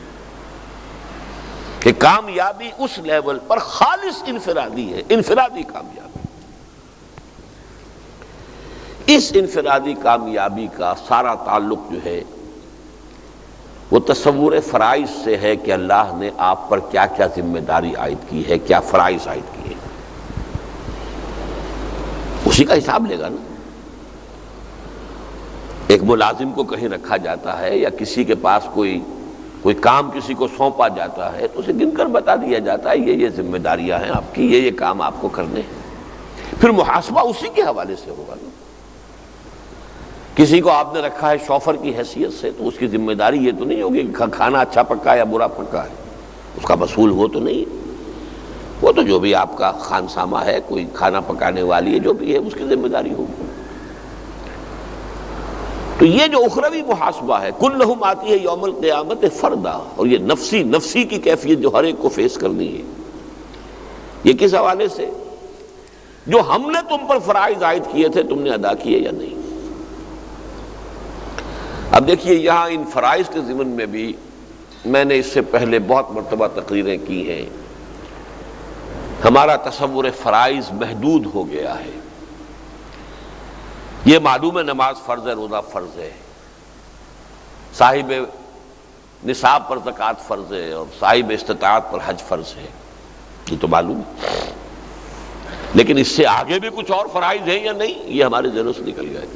کہ کامیابی اس لیول پر خالص انفرادی ہے، انفرادی کامیابی. اس انفرادی کامیابی کا سارا تعلق جو ہے وہ تصور فرائض سے ہے کہ اللہ نے آپ پر کیا کیا ذمہ داری عائد کی ہے، کیا فرائض عائد کی ہے. اسی کا حساب لے گا نا. ایک ملازم کو کہیں رکھا جاتا ہے یا کسی کے پاس کوئی کام کسی کو سونپا جاتا ہے تو اسے گن کر بتا دیا جاتا ہے یہ ذمہ داریاں ہیں آپ کی، یہ کام آپ کو کرنے ہیں. پھر محاسبہ اسی کے حوالے سے ہوگا نا. کسی کو آپ نے رکھا ہے شوفر کی حیثیت سے تو اس کی ذمہ داری یہ تو نہیں ہوگی کہ کھانا اچھا پکا یا برا پکا ہے، اس کا مسئول وہ تو نہیں. وہ تو جو بھی آپ کا خانسامہ ہے، کوئی کھانا پکانے والی ہے، جو بھی ہے اس کی ذمہ داری ہوگی. تو یہ جو اخروی محاسبہ ہے کلہم آتی ہے یوم القیامت فردا، اور یہ نفسی کی کیفیت جو ہر ایک کو فیس کرنی ہے. یہ کس حوالے سے؟ جو ہم نے تم پر فرائض عائد کیے تھے تم نے ادا کیے یا نہیں. اب دیکھیے یہاں ان فرائض کے ضمن میں بھی میں نے اس سے پہلے بہت مرتبہ تقریریں کی ہیں. ہمارا تصور فرائض محدود ہو گیا ہے. یہ معلوم ہے نماز فرض ہے، روزہ فرض ہے، صاحب نصاب پر زکوٰۃ فرض ہے، اور صاحب استطاعت پر حج فرض ہے، یہ تو معلوم ہے. لیکن اس سے آگے بھی کچھ اور فرائض ہیں یا نہیں، یہ ہمارے ذہنوں سے نکل گئے.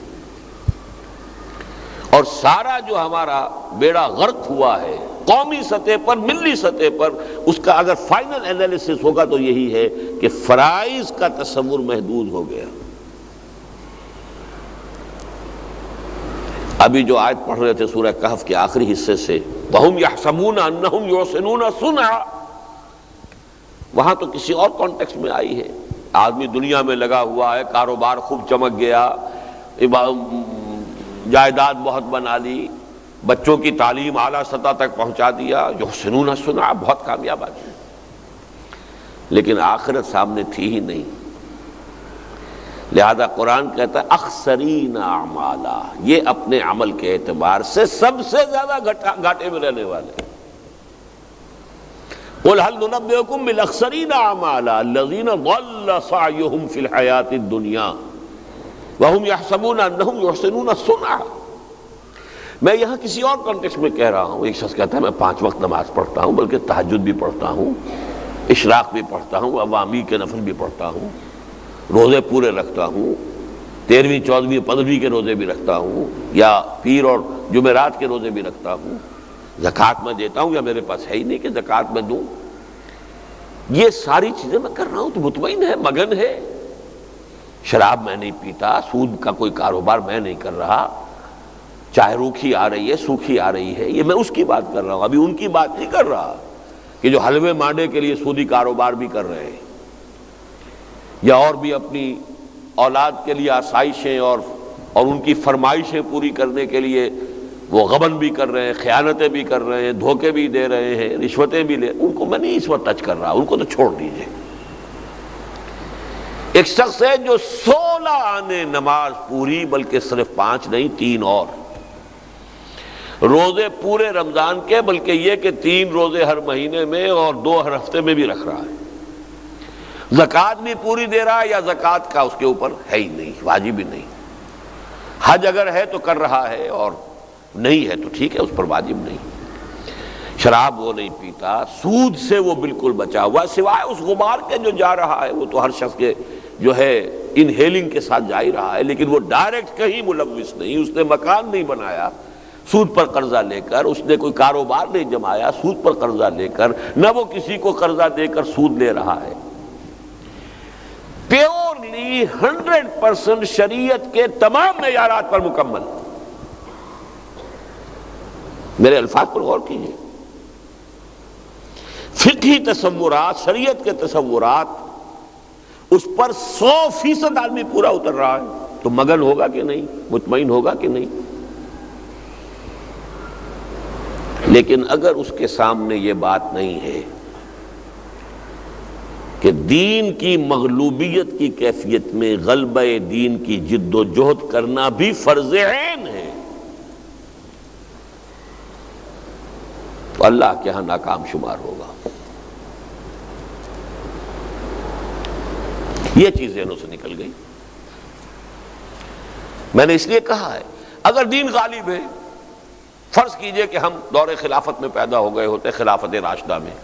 اور سارا جو ہمارا بیڑا غرق ہوا ہے قومی سطح پر، ملی سطح پر، اس کا اگر فائنل انالیسس ہوگا تو یہی ہے کہ فرائض کا تصور محدود ہو گیا. ابھی جو آیت پڑھ رہے تھے سورہ کہف کے آخری حصے سے، وَهُمْ يَحْسَبُونَ أَنَّهُمْ يُحْسِنُونَ صُنْعًا، وہاں تو کسی اور کانٹیکسٹ میں آئی ہے. آدمی دنیا میں لگا ہوا ہے، کاروبار خوب چمک گیا، جائیداد بہت بنا لی، بچوں کی تعلیم اعلیٰ سطح تک پہنچا دیا، یحسنون صنعا، بہت کامیاب آدمی. لیکن آخرت سامنے تھی ہی نہیں. لہذا قرآن کہتا ہے اخسرین اعمالا، یہ اپنے عمل کے اعتبار سے سب سے زیادہ گھاٹے میں رہنے والے. قل هل ننبئكم بالاخسرین اعمالا الذین ضل سعیهم فی الحیاۃ الدنیا وهم یحسبون انهم یحسنون صنعا۔ میں یہاں کسی اور کانٹیکسٹ میں کہہ رہا ہوں۔ ایک شخص کہتا ہے میں 5 وقت نماز پڑھتا ہوں، بلکہ تہجد بھی پڑھتا ہوں، اشراق بھی پڑھتا ہوں، عوامی کے نفل بھی پڑھتا ہوں، روزے پورے رکھتا ہوں، 13ویں 14ویں 15ویں کے روزے بھی رکھتا ہوں، یا پیر اور جمعرات کے روزے بھی رکھتا ہوں، زکوٰۃ میں دیتا ہوں، یا میرے پاس ہے ہی نہیں کہ زکوٰۃ میں دوں۔ یہ ساری چیزیں میں کر رہا ہوں تو مطمئن ہے، مگن ہے۔ شراب میں نہیں پیتا، سود کا کوئی کاروبار میں نہیں کر رہا، چاہے روکھی آ رہی ہے سوکھی آ رہی ہے، یہ میں اس کی بات کر رہا ہوں، ابھی ان کی بات نہیں کر رہا کہ جو حلوے مانڈے کے لیے سودی کاروبار بھی کر رہے ہیں، یا اور بھی اپنی اولاد کے لیے آسائشیں اور ان کی فرمائشیں پوری کرنے کے لیے وہ غبن بھی کر رہے ہیں، خیانتیں بھی کر رہے ہیں، دھوکے بھی دے رہے ہیں، رشوتیں بھی لے، ان کو میں نہیں اس وقت ٹچ کر رہا، ان کو تو چھوڑ دیجئے۔ ایک شخص ہے جو 16 آنے نماز پوری، بلکہ صرف 5 نہیں 3 اور روزے پورے رمضان کے، بلکہ یہ کہ 3 روزے ہر مہینے میں اور 2 ہر ہفتے میں بھی رکھ رہا ہے، زکوٰۃ بھی پوری دے رہا ہے، یا زکوٰۃ کا اس کے اوپر ہے ہی نہیں، واجب ہی نہیں، حج اگر ہے تو کر رہا ہے اور نہیں ہے تو ٹھیک ہے، اس پر واجب نہیں، شراب وہ نہیں پیتا، سود سے وہ بالکل بچا ہوا، سوائے اس غبار کے جو جا رہا ہے وہ تو ہر شخص کے جو ہے انہیلنگ کے ساتھ جا ہی رہا ہے، لیکن وہ ڈائریکٹ کہیں ملوث نہیں، اس نے مکان نہیں بنایا سود پر قرضہ لے کر، اس نے کوئی کاروبار نہیں جمایا سود پر قرضہ لے کر، نہ وہ کسی کو قرضہ دے کر سود لے رہا ہے، پیورلی 100% شریعت کے تمام معیارات پر مکمل۔ میرے الفاظ پر غور کیجیے، فقہی تصورات، شریعت کے تصورات، اس پر 100% آدمی پورا اتر رہا ہے تو مگن ہوگا کہ نہیں، مطمئن ہوگا کہ نہیں؟ لیکن اگر اس کے سامنے یہ بات نہیں ہے کہ دین کی مغلوبیت کی کیفیت میں غلبہ دین کی جد و جہد کرنا بھی فرض عین ہے، تو اللہ کے ہاں ناکام شمار ہوگا۔ یہ چیز ذہنوں سے نکل گئی۔ میں نے اس لیے کہا ہے اگر دین غالب ہے، فرض کیجئے کہ ہم دور خلافت میں پیدا ہو گئے ہوتے، خلافت راشدہ میں،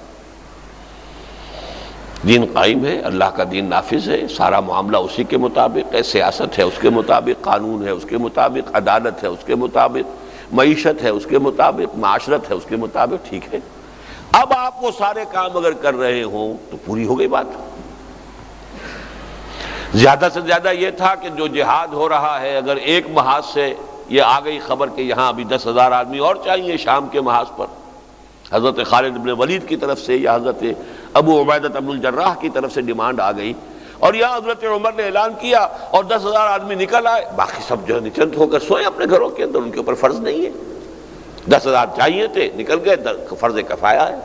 دین قائم ہے، اللہ کا دین نافذ ہے، سارا معاملہ اسی کے مطابق ہے، سیاست ہے اس کے مطابق، قانون ہے اس کے مطابق، عدالت ہے اس کے مطابق، معیشت ہے اس کے مطابق، معاشرت ہے اس کے مطابق، ٹھیک ہے۔ اب آپ وہ سارے کام اگر کر رہے ہوں تو پوری ہو گئی بات۔ زیادہ سے زیادہ یہ تھا کہ جو جہاد ہو رہا ہے، اگر ایک محاذ سے یہ آ گئی خبر کہ یہاں ابھی 10,000 آدمی اور چاہیے شام کے محاذ پر، حضرت خالد بن ولید کی طرف سے یا حضرت ابو عبیدہ بن الجراح کی طرف سے ڈیمانڈ آ گئی، اور یہاں حضرت عمر نے اعلان کیا اور 10,000 آدمی نکل آئے، باقی سب جو ہے نچند ہو کر سوئے اپنے گھروں کے اندر، ان کے اوپر فرض نہیں ہے۔ 10,000 چاہیے تھے، نکل گئے، فرض کفایہ ہے۔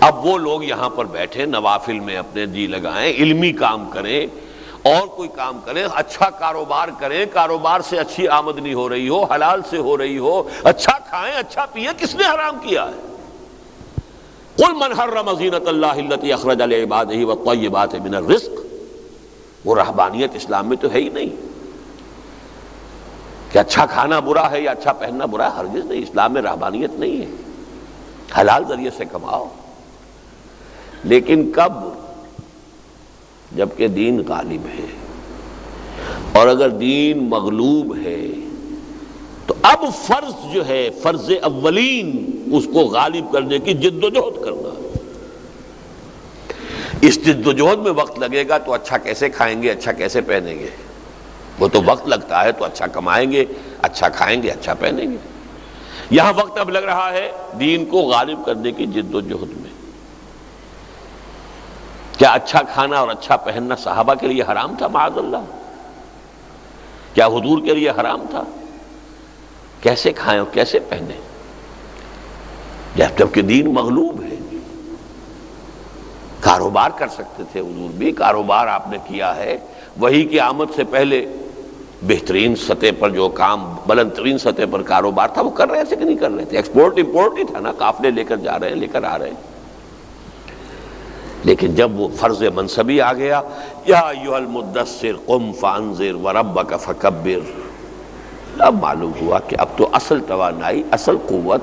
اب وہ لوگ یہاں پر بیٹھے نوافل میں اپنے جی لگائیں، علمی کام کریں اور کوئی کام کریں، اچھا کاروبار کریں، کاروبار سے اچھی آمدنی ہو رہی ہو، حلال سے ہو رہی ہو، اچھا کھائیں اچھا پیئیں، کس نے حرام کیا ہے؟ قل من حرم زینۃ اللہ التی اخرج لعبادہ والطیبات من الرزق، وہ رہبانیت اسلام میں تو ہے ہی نہیں کہ اچھا کھانا برا ہے یا اچھا پہننا برا ہے، ہرگز نہیں، اسلام میں رہبانیت نہیں ہے، حلال ذریعے سے کماؤ۔ لیکن کب؟ جبکہ دین غالب ہے، اور اگر دین مغلوب ہے تو اب فرض جو ہے، فرض اولین، اس کو غالب کرنے کی جد و جہد کرنا۔ اس جد و جہد میں وقت لگے گا تو اچھا کیسے کھائیں گے، اچھا کیسے پہنیں گے؟ وہ تو وقت لگتا ہے تو اچھا کمائیں گے، اچھا کھائیں گے، اچھا پہنیں گے۔ یہاں وقت اب لگ رہا ہے دین کو غالب کرنے کی جد و جہد میں۔ کیا اچھا کھانا اور اچھا پہننا صحابہ کے لیے حرام تھا معاذ اللہ؟ کیا حضور کے لیے حرام تھا؟ کیسے کھائیں اور کیسے پہنیں جبکہ دین مغلوب ہے؟ کاروبار کر سکتے تھے حضور بھی، کاروبار آپ نے کیا ہے، وحی کی آمد سے پہلے بہترین سطح پر جو کام، بلند ترین سطح پر کاروبار تھا، وہ کر رہے تھے کہ نہیں کر رہے تھے؟ ایکسپورٹ امپورٹ ہی تھا نا، قافلے لے کر جا رہے ہیں، لے کر آ رہے ہیں۔ لیکن جب وہ فرض منصبی آ گیا، یا ایھا المدثر قم فانذر وربک فکبر، اب معلوم ہوا کہ اب تو اصل توانائی، اصل قوت،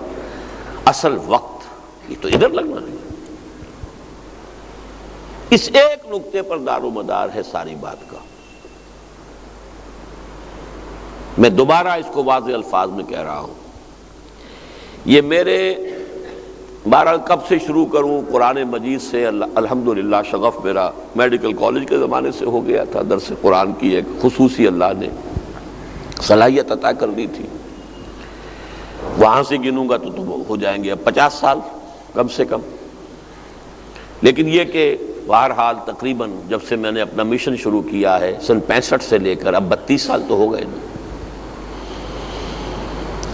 اصل وقت یہ تو ادھر لگنا ہے۔ اس ایک نقطے پر دار و مدار ہے ساری بات کا۔ میں دوبارہ اس کو واضح الفاظ میں کہہ رہا ہوں، یہ میرے بہرحال کب سے شروع کروں؟ قرآن مجید سے الحمدللہ شغف میرا میڈیکل کالج کے زمانے سے ہو گیا تھا، درس قرآن کی ایک خصوصی اللہ نے صلاحیت عطا کر دی تھی۔ وہاں سے گنوں گا تو ہو جائیں گے اب 50 سال کم سے کم۔ لیکن یہ کہ بہرحال تقریباً جب سے میں نے اپنا مشن شروع کیا ہے سن 65 سے لے کر اب 32 سال تو ہو گئے نا۔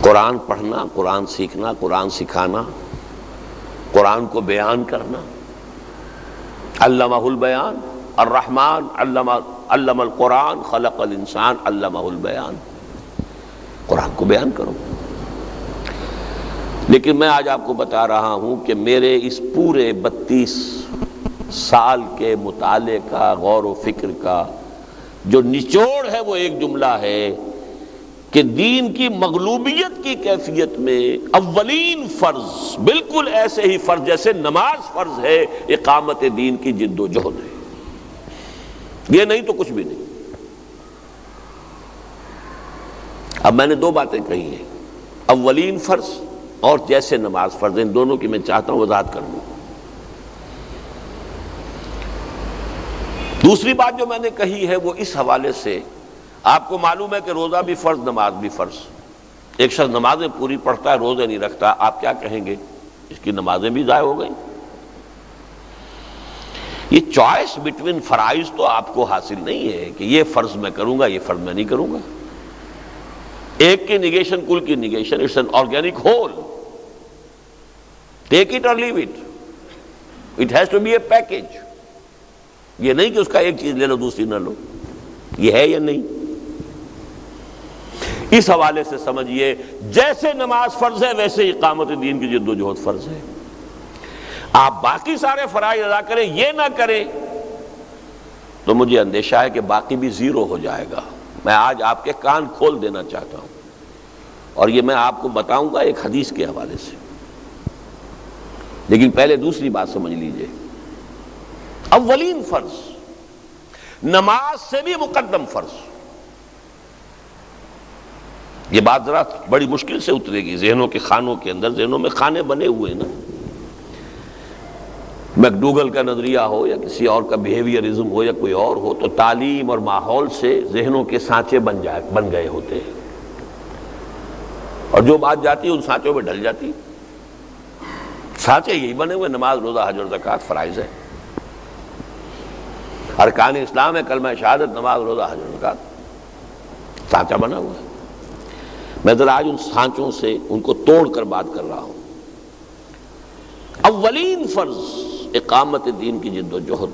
قرآن پڑھنا، قرآن سیکھنا، قرآن سکھانا، قرآن کو بیان کرنا، علمہ البیان، الرحمن علم القرآن خلق الانسان علمہ البیان، قرآن کو بیان کرو۔ لیکن میں آج آپ کو بتا رہا ہوں کہ میرے اس پورے 32 سال کے مطالعے کا، غور و فکر کا جو نچوڑ ہے وہ ایک جملہ ہے کہ دین کی مغلوبیت کی کیفیت میں اولین فرض بالکل ایسے ہی فرض جیسے نماز فرض ہے، اقامت دین کی جد و جہد ہے، یہ نہیں تو کچھ بھی نہیں۔ اب میں نے 2 باتیں کہی ہیں، اولین فرض اور جیسے نماز فرض، ان دونوں کی میں چاہتا ہوں وضاحت کر لوں۔ دوسری بات جو میں نے کہی ہے وہ اس حوالے سے، آپ کو معلوم ہے کہ روزہ بھی فرض، نماز بھی فرض۔ ایک شخص نمازیں پوری پڑھتا ہے، روزے نہیں رکھتا، آپ کیا کہیں گے؟ اس کی نمازیں بھی ضائع ہو گئیں۔ یہ چوائس بٹوین فرائض تو آپ کو حاصل نہیں ہے کہ یہ فرض میں کروں گا، یہ فرض میں نہیں کروں گا۔ ایک کی نگیشن کل کی نگیشن، it's an organic whole, take it or leave it, it has to be a package. یہ نہیں کہ اس کا ایک چیز لے لو دوسری نہ لو، یہ ہے یا نہیں؟ اس حوالے سے سمجھیے جیسے نماز فرض ہے ویسے اقامت دین کی جد و جہد فرض ہے۔ آپ باقی سارے فرائض ادا کریں، یہ نہ کریں تو مجھے اندیشہ ہے کہ باقی بھی زیرو ہو جائے گا۔ میں آج آپ کے کان کھول دینا چاہتا ہوں، اور یہ میں آپ کو بتاؤں گا ایک حدیث کے حوالے سے۔ لیکن پہلے دوسری بات سمجھ لیجئے، اولین فرض، نماز سے بھی مقدم فرض۔ یہ بات ذرا بڑی مشکل سے اترے گی ذہنوں کے خانوں کے اندر، ذہنوں میں خانے بنے ہوئے نا۔ میکڈوگل کا نظریہ ہو یا کسی اور کا بیہیویئرزم ہو یا کوئی اور ہو، تو تعلیم اور ماحول سے ذہنوں کے سانچے بن گئے ہوتے ہیں، اور جو بات جاتی ہے ان سانچوں میں ڈل جاتی۔ سانچے یہی بنے ہوئے، نماز، روزہ، حج اور زکوٰۃ فرائض ہے، ارکان اسلام ہے، کلمہ شہادت، نماز، روزہ، حج اور زکوٰۃ، سانچہ بنا ہوا ہے۔ میں ذرا آج ان سانچوں سے ان کو توڑ کر بات کر رہا ہوں۔ اولین فرض اقامت دین کی جد و جہد،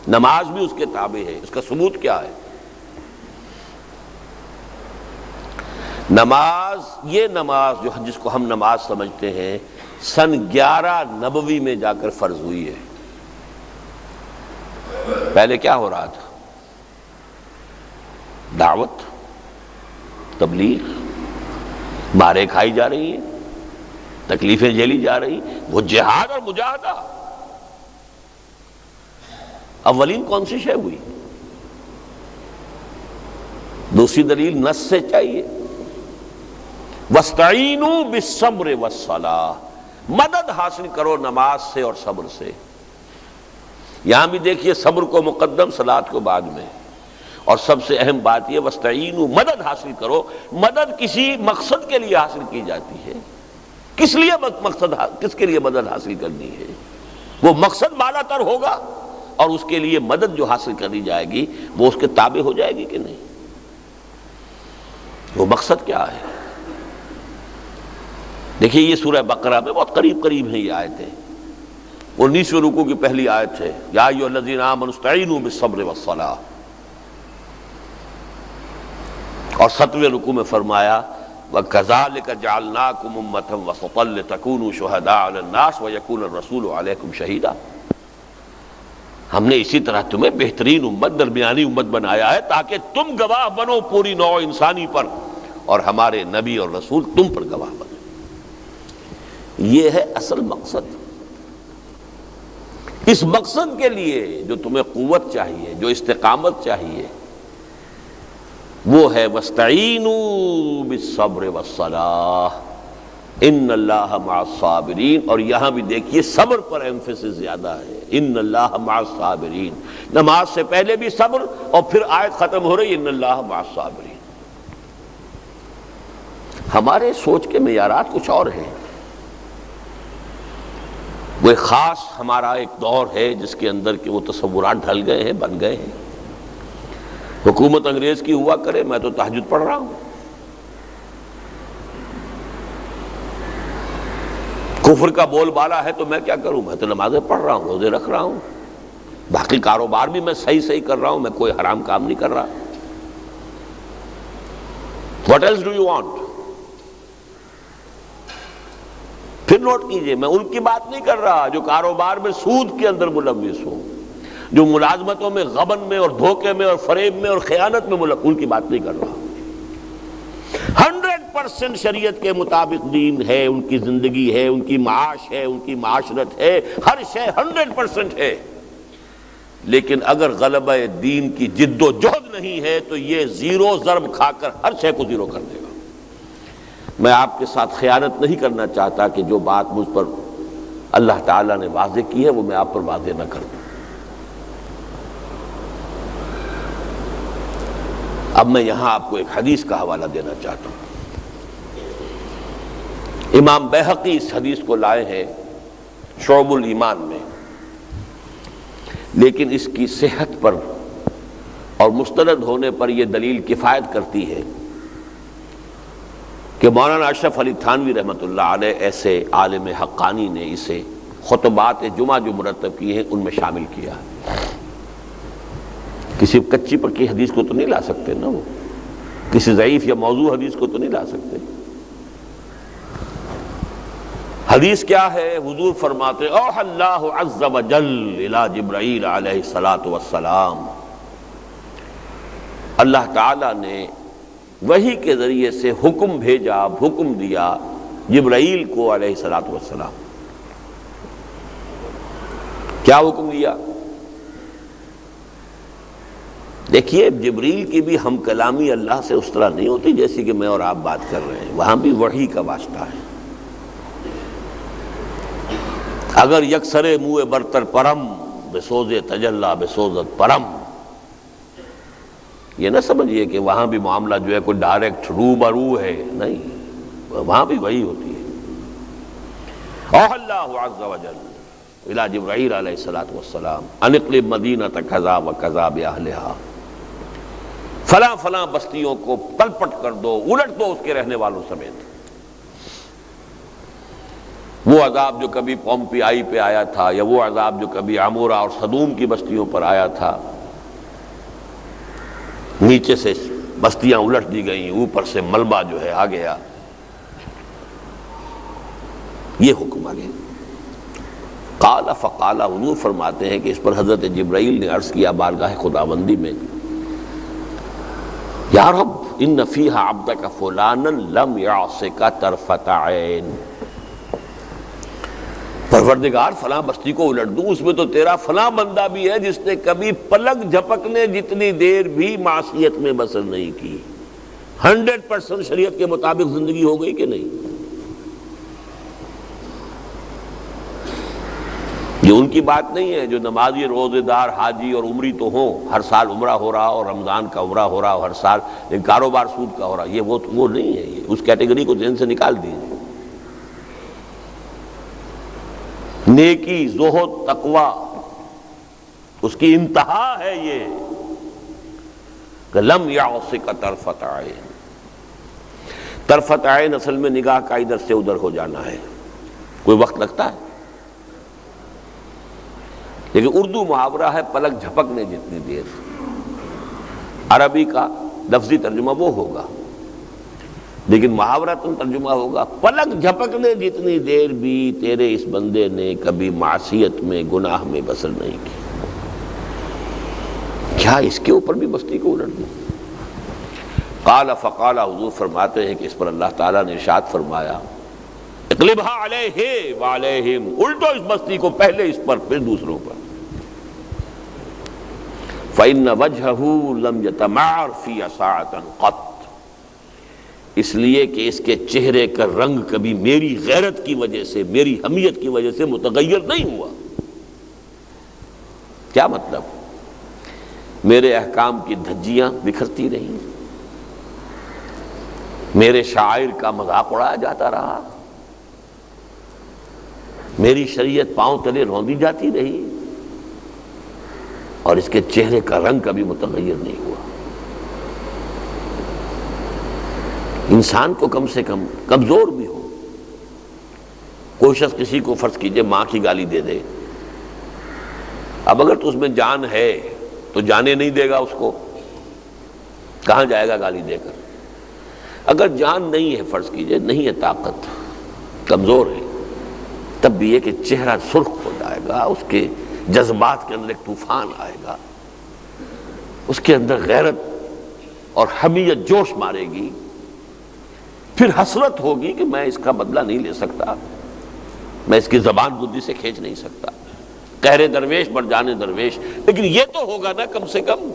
نماز بھی اس کے تابع ہے۔ اس کا ثبوت کیا ہے؟ نماز، یہ نماز جس کو ہم نماز سمجھتے ہیں، سن 11 نبوی میں جا کر فرض ہوئی ہے۔ پہلے کیا ہو رہا تھا؟ دعوت، تبلیغ، مارے کھائی جا رہی ہیں، تکلیفیں جھیلی جا رہی، وہ جہاد اور مجاہدہ۔ اولین کون سی شے ہوئی؟ دوسری دلیل نص سے چاہیے، وَاسْتَعِینُوا بِالصَّبْرِ وَالصَّلَاةِ، مدد حاصل کرو نماز سے اور صبر سے۔ یہاں بھی دیکھیے صبر کو مقدم، صلاۃ کو بعد میں، اور سب سے اہم بات یہ وَاسْتَعِینُوا، مدد حاصل کرو۔ مدد کسی مقصد کے لیے حاصل کی جاتی ہے۔ کس لیے مقصد، کس کے لیے مدد حاصل کرنی ہے؟ وہ مقصد بالا تر ہوگا، اور اس کے لیے مدد جو حاصل کری جائے گی وہ اس کے تابع ہو جائے گی کہ نہیں؟ وہ مقصد کیا ہے؟ دیکھیے یہ سورہ بقرہ میں بہت قریب قریب ہیں یہ آیتیں۔ 19ویں رکوع کی پہلی آیت ہے، یا ایھا الذین آمنوا استعینوا بالصبر والصلاۃ۔ اور 7ویں رکوع میں فرمایا وَكَذَلِكَ جَعَلْنَاكُمْ أُمَّةً وَسَطًا لِتَكُونُوا شُهَدَاءَ عَلَى النَّاسِ وَيَكُونَ الرَّسُولُ عَلَيْكُمْ شَهِيدًا، ہم نے اسی طرح تمہیں بہترین امت، درمیانی امت بنایا ہے تاکہ تم گواہ بنو پوری نوع انسانی پر، اور ہمارے نبی اور رسول تم پر گواہ بنے۔ یہ ہے اصل مقصد۔ اس مقصد کے لیے جو تمہیں قوت چاہیے، جو استقامت چاہیے، وہ ہے وَاسْتَعِینُوا بِالصَّبْرِ وَالصَّلَاةِ إِنَّ اللَّهَ مَعَ الصَّابِرِينَ، اور یہاں بھی دیکھیے صبر پر ایمفیسس زیادہ ہے، إِنَّ اللَّهَ مَعَ الصَّابِرِينَ، نماز سے پہلے بھی صبر، اور پھر آیت ختم ہو رہی إِنَّ اللَّهَ مَعَ الصَّابِرِينَ۔ ہمارے سوچ کے معیارات کچھ اور ہیں۔ وہ ایک خاص ہمارا ایک دور ہے جس کے اندر کہ وہ تصورات ڈھل گئے ہیں، بن گئے ہیں۔ حکومت انگریز کی ہوا کرے، میں تو تہجد پڑھ رہا ہوں، کفر کا بول بالا ہے تو میں کیا کروں، میں تو نمازیں پڑھ رہا ہوں، روزے رکھ رہا ہوں، باقی کاروبار بھی میں صحیح کر رہا ہوں، میں کوئی حرام کام نہیں کر رہا۔ What else do you want؟ پھر نوٹ کیجئے، میں ان کی بات نہیں کر رہا جو کاروبار میں سود کے اندر ملوث ہو، جو ملازمتوں میں غبن میں اور دھوکے میں اور فریب میں اور خیانت میں ملوث، ان کی بات نہیں کر رہا۔ 100% شریعت کے مطابق دین ہے، ان کی زندگی ہے، ان کی معاش ہے، ان کی معاشرت ہے، ہر شے 100% ہے، لیکن اگر غلبہ دین کی جد و جہد نہیں ہے تو یہ زیرو ضرب کھا کر ہر شے کو زیرو کر دے گا۔ میں آپ کے ساتھ خیانت نہیں کرنا چاہتا کہ جو بات مجھ پر اللہ تعالیٰ نے واضح کی ہے وہ میں آپ پر واضح نہ کر دوں۔ اب میں یہاں آپ کو ایک حدیث کا حوالہ دینا چاہتا ہوں۔ امام بیہقی اس حدیث کو لائے ہیں شعب الایمان میں، لیکن اس کی صحت پر اور مستند ہونے پر یہ دلیل کفایت کرتی ہے کہ مولانا اشرف علی تھانوی رحمۃ اللہ علیہ ایسے عالم حقانی نے اسے خطبات جمعہ جو مرتب کیے ہیں ان میں شامل کیا۔ کسی کچی پکی حدیث کو تو نہیں لا سکتے نا، وہ کسی ضعیف یا موضوع حدیث کو تو نہیں لا سکتے۔ حدیث کیا ہے؟ حضور فرماتے اوحى اللہ عز وجل الی جبرائیل علیہ الصلاۃ والسلام، اللہ تعالی نے وحی کے ذریعے سے حکم بھیجا، حکم دیا جبرائیل کو علیہ الصلاۃ والسلام۔ کیا حکم دیا؟ دیکھیے جبریل کی بھی ہم کلامی اللہ سے اس طرح نہیں ہوتی جیسی کہ میں اور آپ بات کر رہے ہیں، وہاں بھی وحی کا واسطہ ہے۔ اگر یکسر منہ برتر پرم بسوز تجلا بسوزت پرم، یہ نہ سمجھیے کہ وہاں بھی معاملہ جو ہے کوئی ڈائریکٹ روبرو ہے، نہیں، وہاں بھی وحی ہوتی ہے۔ اوحى اللہ عز وجل الی جبرائیل علیہ الصلاۃ والسلام ان اقلب مدینۃ کذا وکذا باہلھا، فلاں فلاں بستیوں کو پلپٹ کر دو، الٹ دو اس کے رہنے والوں سمیت۔ وہ عذاب جو کبھی پومپیائی پہ آیا تھا، یا وہ عذاب جو کبھی عمورہ اور صدوم کی بستیوں پر آیا تھا، نیچے سے بستیاں الٹ دی گئیں، اوپر سے ملبہ جو ہے آ گیا، یہ حکم آ گیا۔ قال فقال، حضور فرماتے ہیں کہ اس پر حضرت جبرائیل نے عرض کیا بارگاہ خداوندی میں، یا رب ان فیہا عبدک فلانا لم یعصک طرفۃ عین، پروردگار فلاں بستی کو الٹ دوں، اس میں تو تیرا فلاں بندہ بھی ہے جس نے کبھی پلک جھپکنے جتنی دیر بھی معصیت میں بسر نہیں کی۔ 100% شریعت کے مطابق زندگی ہو گئی کہ نہیں؟ یہ ان کی بات نہیں ہے جو نمازی، روزے دار، حاجی اور عمری تو ہوں، ہر سال عمرہ ہو رہا اور رمضان کا عمرہ ہو رہا اور ہر سال کاروبار سود کا ہو رہا، یہ وہ نہیں ہے، یہ اس کیٹیگری کو ذہن سے نکال دیجیے۔ نیکی، زہد، تقوی، اس کی انتہا ہے یہ کہ لم یعصک طرفۃ عین۔ طرفۃ عین اصل میں نگاہ کا ادھر سے ادھر ہو جانا ہے، کوئی وقت لگتا ہے، لیکن اردو محاورہ ہے پلک جھپکنے جتنی دیر۔ عربی کا لفظی ترجمہ وہ ہوگا، لیکن محاورتاً ترجمہ ہوگا پلک جھپکنے جتنی دیر بھی تیرے اس بندے نے کبھی معصیت میں گناہ میں بسر نہیں کی، کیا اس کے اوپر بھی بستی کو الٹ دی؟ قال فقال، حضور فرماتے ہیں کہ اس پر اللہ تعالیٰ نے ارشاد فرمایا اقلبها علیہ وعلیہم، الٹو اس بستی کو، پہلے اس پر پھر دوسروں پر۔ فإن وجهه لم يتمعر في ساعة قط، اس لیے کہ اس کے چہرے کا رنگ کبھی میری غیرت کی وجہ سے، میری حمیت کی وجہ سے متغیر نہیں ہوا۔ کیا مطلب؟ میرے احکام کی دھجیاں بکھرتی رہیں، میرے شاعر کا مذاق اڑایا جاتا رہا، میری شریعت پاؤں تلے روندی جاتی رہی، اور اس کے چہرے کا رنگ کبھی متغیر نہیں ہوا۔ انسان کو کم سے کم کمزور بھی ہو، کوئی شخص کسی کو فرض کیجئے ماں کی گالی دے دے، اب اگر تو اس میں جان ہے تو جانے نہیں دے گا اس کو، کہاں جائے گا گالی دے کر؟ اگر جان نہیں ہے فرض کیجئے، نہیں ہے طاقت، کمزور ہے، تب بھی یہ کہ چہرہ سرخ ہو جائے گا، اس کے جذبات کے اندر ایک طوفان آئے گا، اس کے اندر غیرت اور حمیت جوش مارے گی، پھر حسرت ہوگی کہ میں اس کا بدلہ نہیں لے سکتا، میں اس کی زبان بدی سے کھینچ نہیں سکتا، قہر درویش بر جانے درویش۔ لیکن یہ تو ہوگا نا کم سے کم،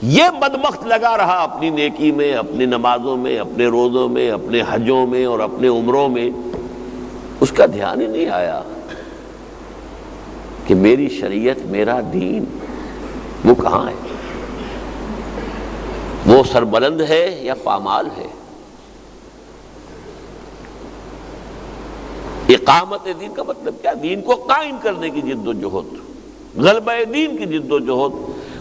یہ بدبخت لگا رہا اپنی نیکی میں، اپنی نمازوں میں، اپنے روزوں میں، اپنے حجوں میں اور اپنے عمروں میں، اس کا دھیان ہی نہیں آیا کہ میری شریعت، میرا دین وہ کہاں ہے، وہ سربلند ہے یا پامال ہے۔ اقامت دین کا مطلب کیا؟ دین کو قائم کرنے کی جد و جہد، غلبہ دین کی جد و جہد۔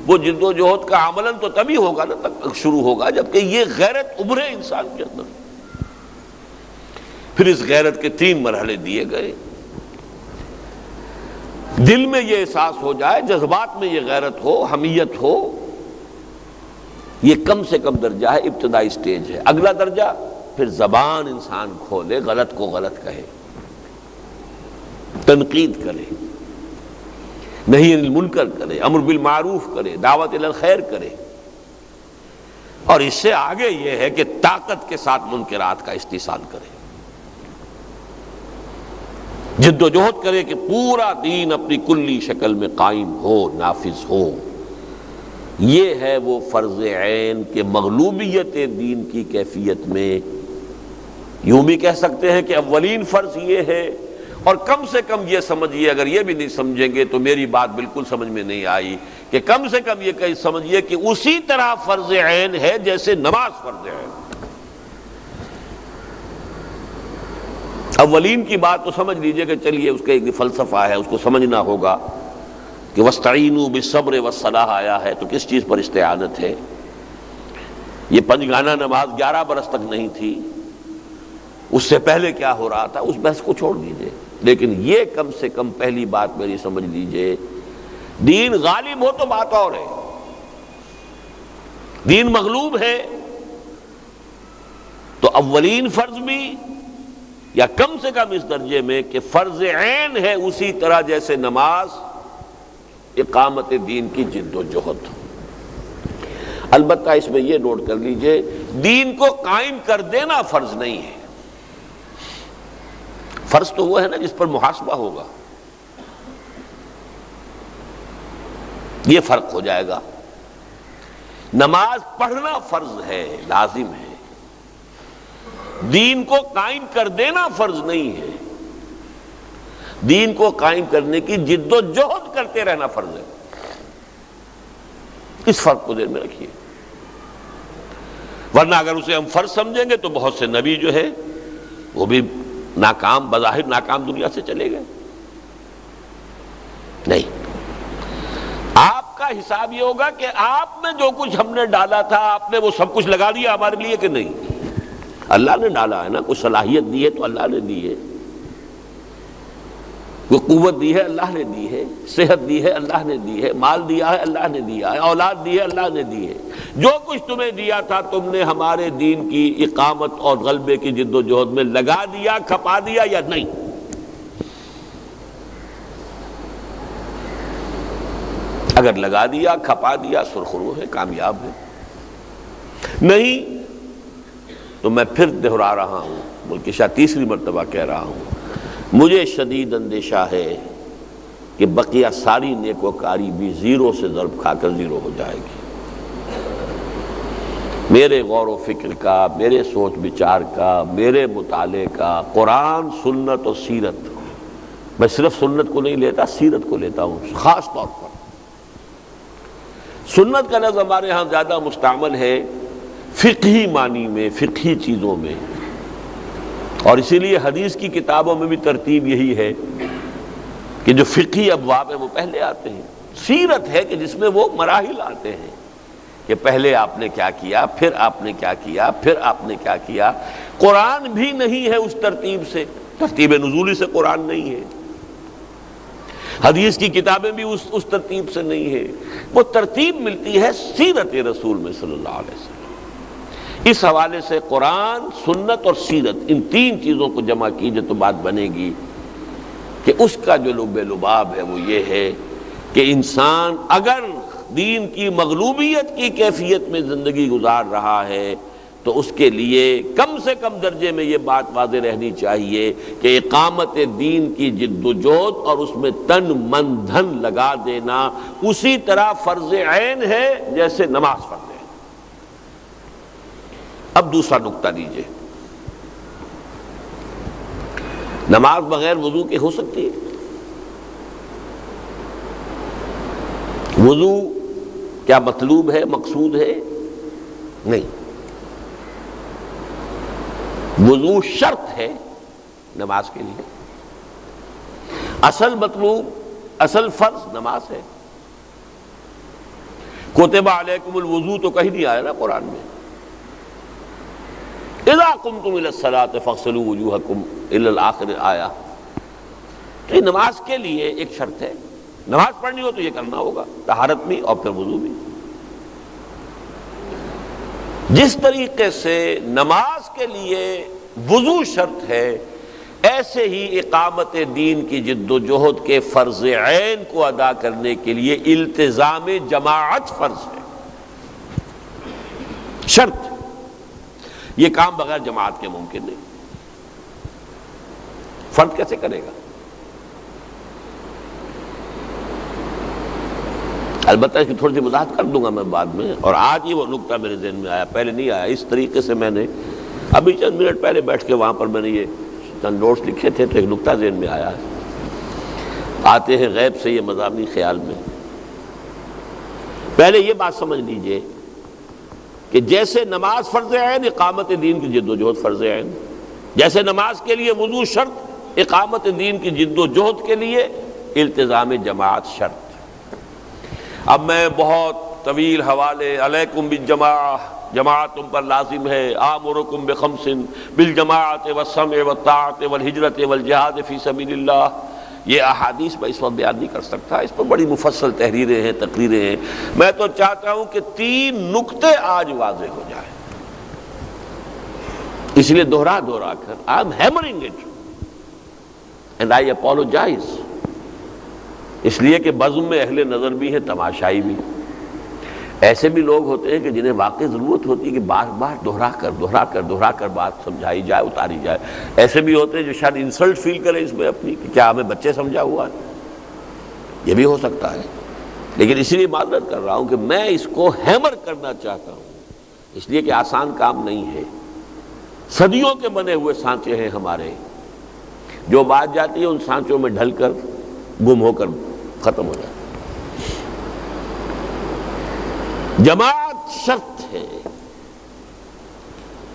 وہ جد و جہد کا عملاً تو تبھی ہوگا نا، تک شروع ہوگا جبکہ یہ غیرت ابھرے انسان کے اندر۔ پھر اس غیرت کے 3 مرحلے دیے گئے، دل میں یہ احساس ہو جائے، جذبات میں یہ غیرت ہو، حمیت ہو، یہ کم سے کم درجہ ہے، ابتدائی سٹیج ہے۔ اگلا درجہ پھر زبان انسان کھولے، غلط کو غلط کہے، تنقید کرے، نہی عن المنکر کرے، امر بالمعروف کرے، دعوت الی الخیر کرے، اور اس سے آگے یہ ہے کہ طاقت کے ساتھ منکرات کا استحصال کرے، جد و جہد کرے کہ پورا دین اپنی کلی شکل میں قائم ہو، نافذ ہو۔ یہ ہے وہ فرض عین کہ مغلوبیت دین کی کیفیت میں یوں بھی کہہ سکتے ہیں کہ اولین فرض یہ ہے، اور کم سے کم یہ سمجھیے، اگر یہ بھی نہیں سمجھیں گے تو میری بات بالکل سمجھ میں نہیں آئی، کہ کم سے کم یہ کہیں سمجھیے کہ اسی طرح فرض عین ہے جیسے نماز فرض عین۔ اولین کی بات تو سمجھ لیجئے کہ چلیے اس کا ایک فلسفہ ہے، اس کو سمجھنا ہوگا کہ وَاسْتَعِینُوا بِالصَّبْرِ وَالصَّلَاةِ آیا ہے تو کس چیز پر استعانت ہے؟ یہ 5 گانا نماز 11 برس تک نہیں تھی، اس سے پہلے کیا ہو رہا تھا، اس بحث کو چھوڑ دیجئے، لیکن یہ کم سے کم پہلی بات میری سمجھ لیجئے، دین غالب ہو تو بات اور ہے، دین مغلوب ہے تو اولین فرض بھی یا کم سے کم اس درجے میں کہ فرض عین ہے اسی طرح جیسے نماز، اقامت دین کی جد و جہد۔ البتہ اس میں یہ نوٹ کر لیجئے، دین کو قائم کر دینا فرض نہیں ہے، فرض تو وہ ہے نا جس پر محاسبہ ہوگا، یہ فرق ہو جائے گا۔ نماز پڑھنا فرض ہے، لازم ہے، دین کو قائم کر دینا فرض نہیں ہے، دین کو قائم کرنے کی جد و جہد کرتے رہنا فرض ہے۔ اس فرق کو ذہن میں رکھیے، ورنہ اگر اسے ہم فرض سمجھیں گے تو بہت سے نبی جو ہے وہ بھی ناکام، بظاہر ناکام دنیا سے چلے گئے۔ نہیں، آپ کا حساب یہ ہوگا کہ آپ میں جو کچھ ہم نے ڈالا تھا، آپ نے وہ سب کچھ لگا دیا ہمارے لیے کہ نہیں؟ اللہ نے ڈالا ہے نا، کچھ صلاحیت دی ہے تو اللہ نے دی ہے، وہ قوت دی ہے اللہ نے دی ہے، صحت دی ہے اللہ نے دی ہے، مال دیا ہے اللہ نے دیا ہے، اولاد دی ہے اللہ نے دی ہے۔ جو کچھ تمہیں دیا تھا تم نے ہمارے دین کی اقامت اور غلبے کی جد و جہد میں لگا دیا، کھپا دیا یا نہیں؟ اگر لگا دیا، کھپا دیا، سرخرو ہے، کامیاب ہے۔ نہیں تو میں پھر دہرا رہا ہوں، بلکہ شاید تیسری مرتبہ کہہ رہا ہوں، مجھے شدید اندیشہ ہے کہ بقیہ ساری نیکوکاری بھی زیرو سے ضرب کھا کر زیرو ہو جائے گی۔ میرے غور و فکر کا، میرے سوچ بچار کا، میرے مطالعے کا، قرآن، سنت اور سیرت، میں صرف سنت کو نہیں لیتا، سیرت کو لیتا ہوں خاص طور پر۔ سنت کا لفظ ہمارے ہاں زیادہ مستعمل ہے فقہی معنی میں، فقہی چیزوں میں، اور اسی لیے حدیث کی کتابوں میں بھی ترتیب یہی ہے کہ جو فقہی ابواب ہیں وہ پہلے آتے ہیں۔ سیرت ہے کہ جس میں وہ مراحل آتے ہیں کہ پہلے آپ نے کیا کیا، پھر آپ نے کیا کیا، پھر آپ نے کیا کیا۔ قرآن بھی نہیں ہے اس ترتیب سے، ترتیب نزولی سے قرآن نہیں ہے، حدیث کی کتابیں بھی اس ترتیب سے نہیں ہے، وہ ترتیب ملتی ہے سیرت رسول میں صلی اللہ علیہ وسلم۔ اس حوالے سے قرآن، سنت اور سیرت، ان تین چیزوں کو جمع کیجئے تو بات بنے گی کہ اس کا جو لب لباب ہے وہ یہ ہے کہ انسان اگر دین کی مغلوبیت کی کیفیت میں زندگی گزار رہا ہے تو اس کے لیے کم سے کم درجے میں یہ بات واضح رہنی چاہیے کہ اقامت دین کی جد و جہد اور اس میں تن من دھن لگا دینا اسی طرح فرض عین ہے جیسے نماز فرض ہے۔ اب دوسرا نقطہ لیجئے، نماز بغیر وضو کے ہو سکتی ہے؟ وضو کیا مطلوب ہے، مقصود ہے؟ نہیں، وضو شرط ہے نماز کے لیے، اصل مطلوب، اصل فرض نماز ہے۔ کتب علیکم الوضو تو کہیں نہیں آیا نا قرآن میں، اذا قمتم الى الصلاۃ فاغسلوا وجوہکم الی الآخر آیا، تو یہ نماز کے لیے ایک شرط ہے، نماز پڑھنی ہو تو یہ کرنا ہوگا، طہارت بھی اور پھر وضو بھی۔ جس طریقے سے نماز کے لیے وضو شرط ہے، ایسے ہی اقامت دین کی جد و جہد کے فرض عین کو ادا کرنے کے لیے التزام جماعت فرض ہے، شرط۔ یہ کام بغیر جماعت کے ممکن نہیں، فرد کیسے کرے گا؟ البتہ اس کی تھوڑی سی وضاحت کر دوں گا میں بعد میں، اور آج ہی وہ نقطہ میرے ذہن میں آیا، پہلے نہیں آیا اس طریقے سے۔ میں نے ابھی چند منٹ پہلے بیٹھ کے وہاں پر میں نے یہ چند نوٹس لکھے تھے تو ایک نقطہ ذہن میں آیا ہے۔ آتے ہیں غیب سے یہ مضامین خیال میں۔ پہلے یہ بات سمجھ لیجئے کہ جیسے نماز فرض عین، اقامت دین کی جد و جہد فرض عین، جیسے نماز کے لیے وضو شرط، اقامت دین کی جد و جہد کے لیے التزام جماعت شرط۔ اب میں بہت طویل حوالے، علیکم بالجماعہ، جماعت تم پر لازم ہے، آمرکم بخمس بالجماعت والسمع والطاعت والہجرت والجہاد فی سبیل اللہ، یہ احادیث میں اس وقت بیان نہیں کر سکتا، اس پر بڑی مفصل تحریریں ہیں، تقریریں ہیں۔ میں تو چاہتا ہوں کہ 3 نقطے آج واضح ہو جائیں، اس لیے دہرا کر I am hammering it and I apologize، اس لیے کہ بزم میں اہل نظر بھی ہے، تماشائی بھی، ایسے بھی لوگ ہوتے ہیں کہ جنہیں واقعی ضرورت ہوتی ہے کہ بار بار دہرا کر بات سمجھائی جائے، اتاری جائے۔ ایسے بھی ہوتے ہیں جو شاید انسلٹ فیل کرے اس میں اپنی، کہ کیا ہمیں بچے سمجھا ہوا ہے، یہ بھی ہو سکتا ہے۔ لیکن اس لیے معذرت کر رہا ہوں کہ میں اس کو ہیمر کرنا چاہتا ہوں، اس لیے کہ آسان کام نہیں ہے، صدیوں کے بنے ہوئے سانچے ہیں ہمارے، جو بات جاتی ہے ان سانچوں میں ڈھل کر گم ہو کر ختم ہو جاتی۔ جماعت شرط ہے،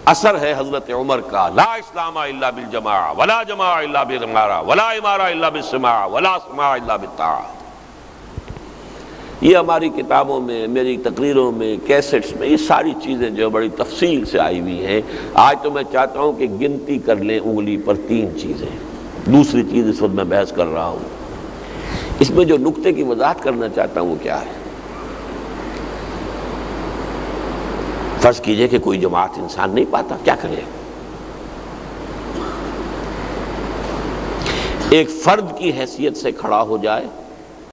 اثر ہے حضرت عمر کا، لا اسلام الا بالجماعہ ولا جماعہ الا بالامارہ ولا امارہ الا بالسماع ولا سماع الا بالطاعہ۔ یہ ہماری کتابوں میں، میری تقریروں میں، کیسٹس میں، یہ ساری چیزیں جو بڑی تفصیل سے آئی ہوئی ہیں۔ آج تو میں چاہتا ہوں کہ گنتی کر لیں انگلی پر 3 چیزیں، دوسری چیز اس وقت میں بحث کر رہا ہوں، اس میں جو نقطے کی وضاحت کرنا چاہتا ہوں وہ کیا ہے؟ فرض کیجئے کہ کوئی جماعت انسان نہیں پاتا، کیا کرے؟ ایک فرد کی حیثیت سے کھڑا ہو جائے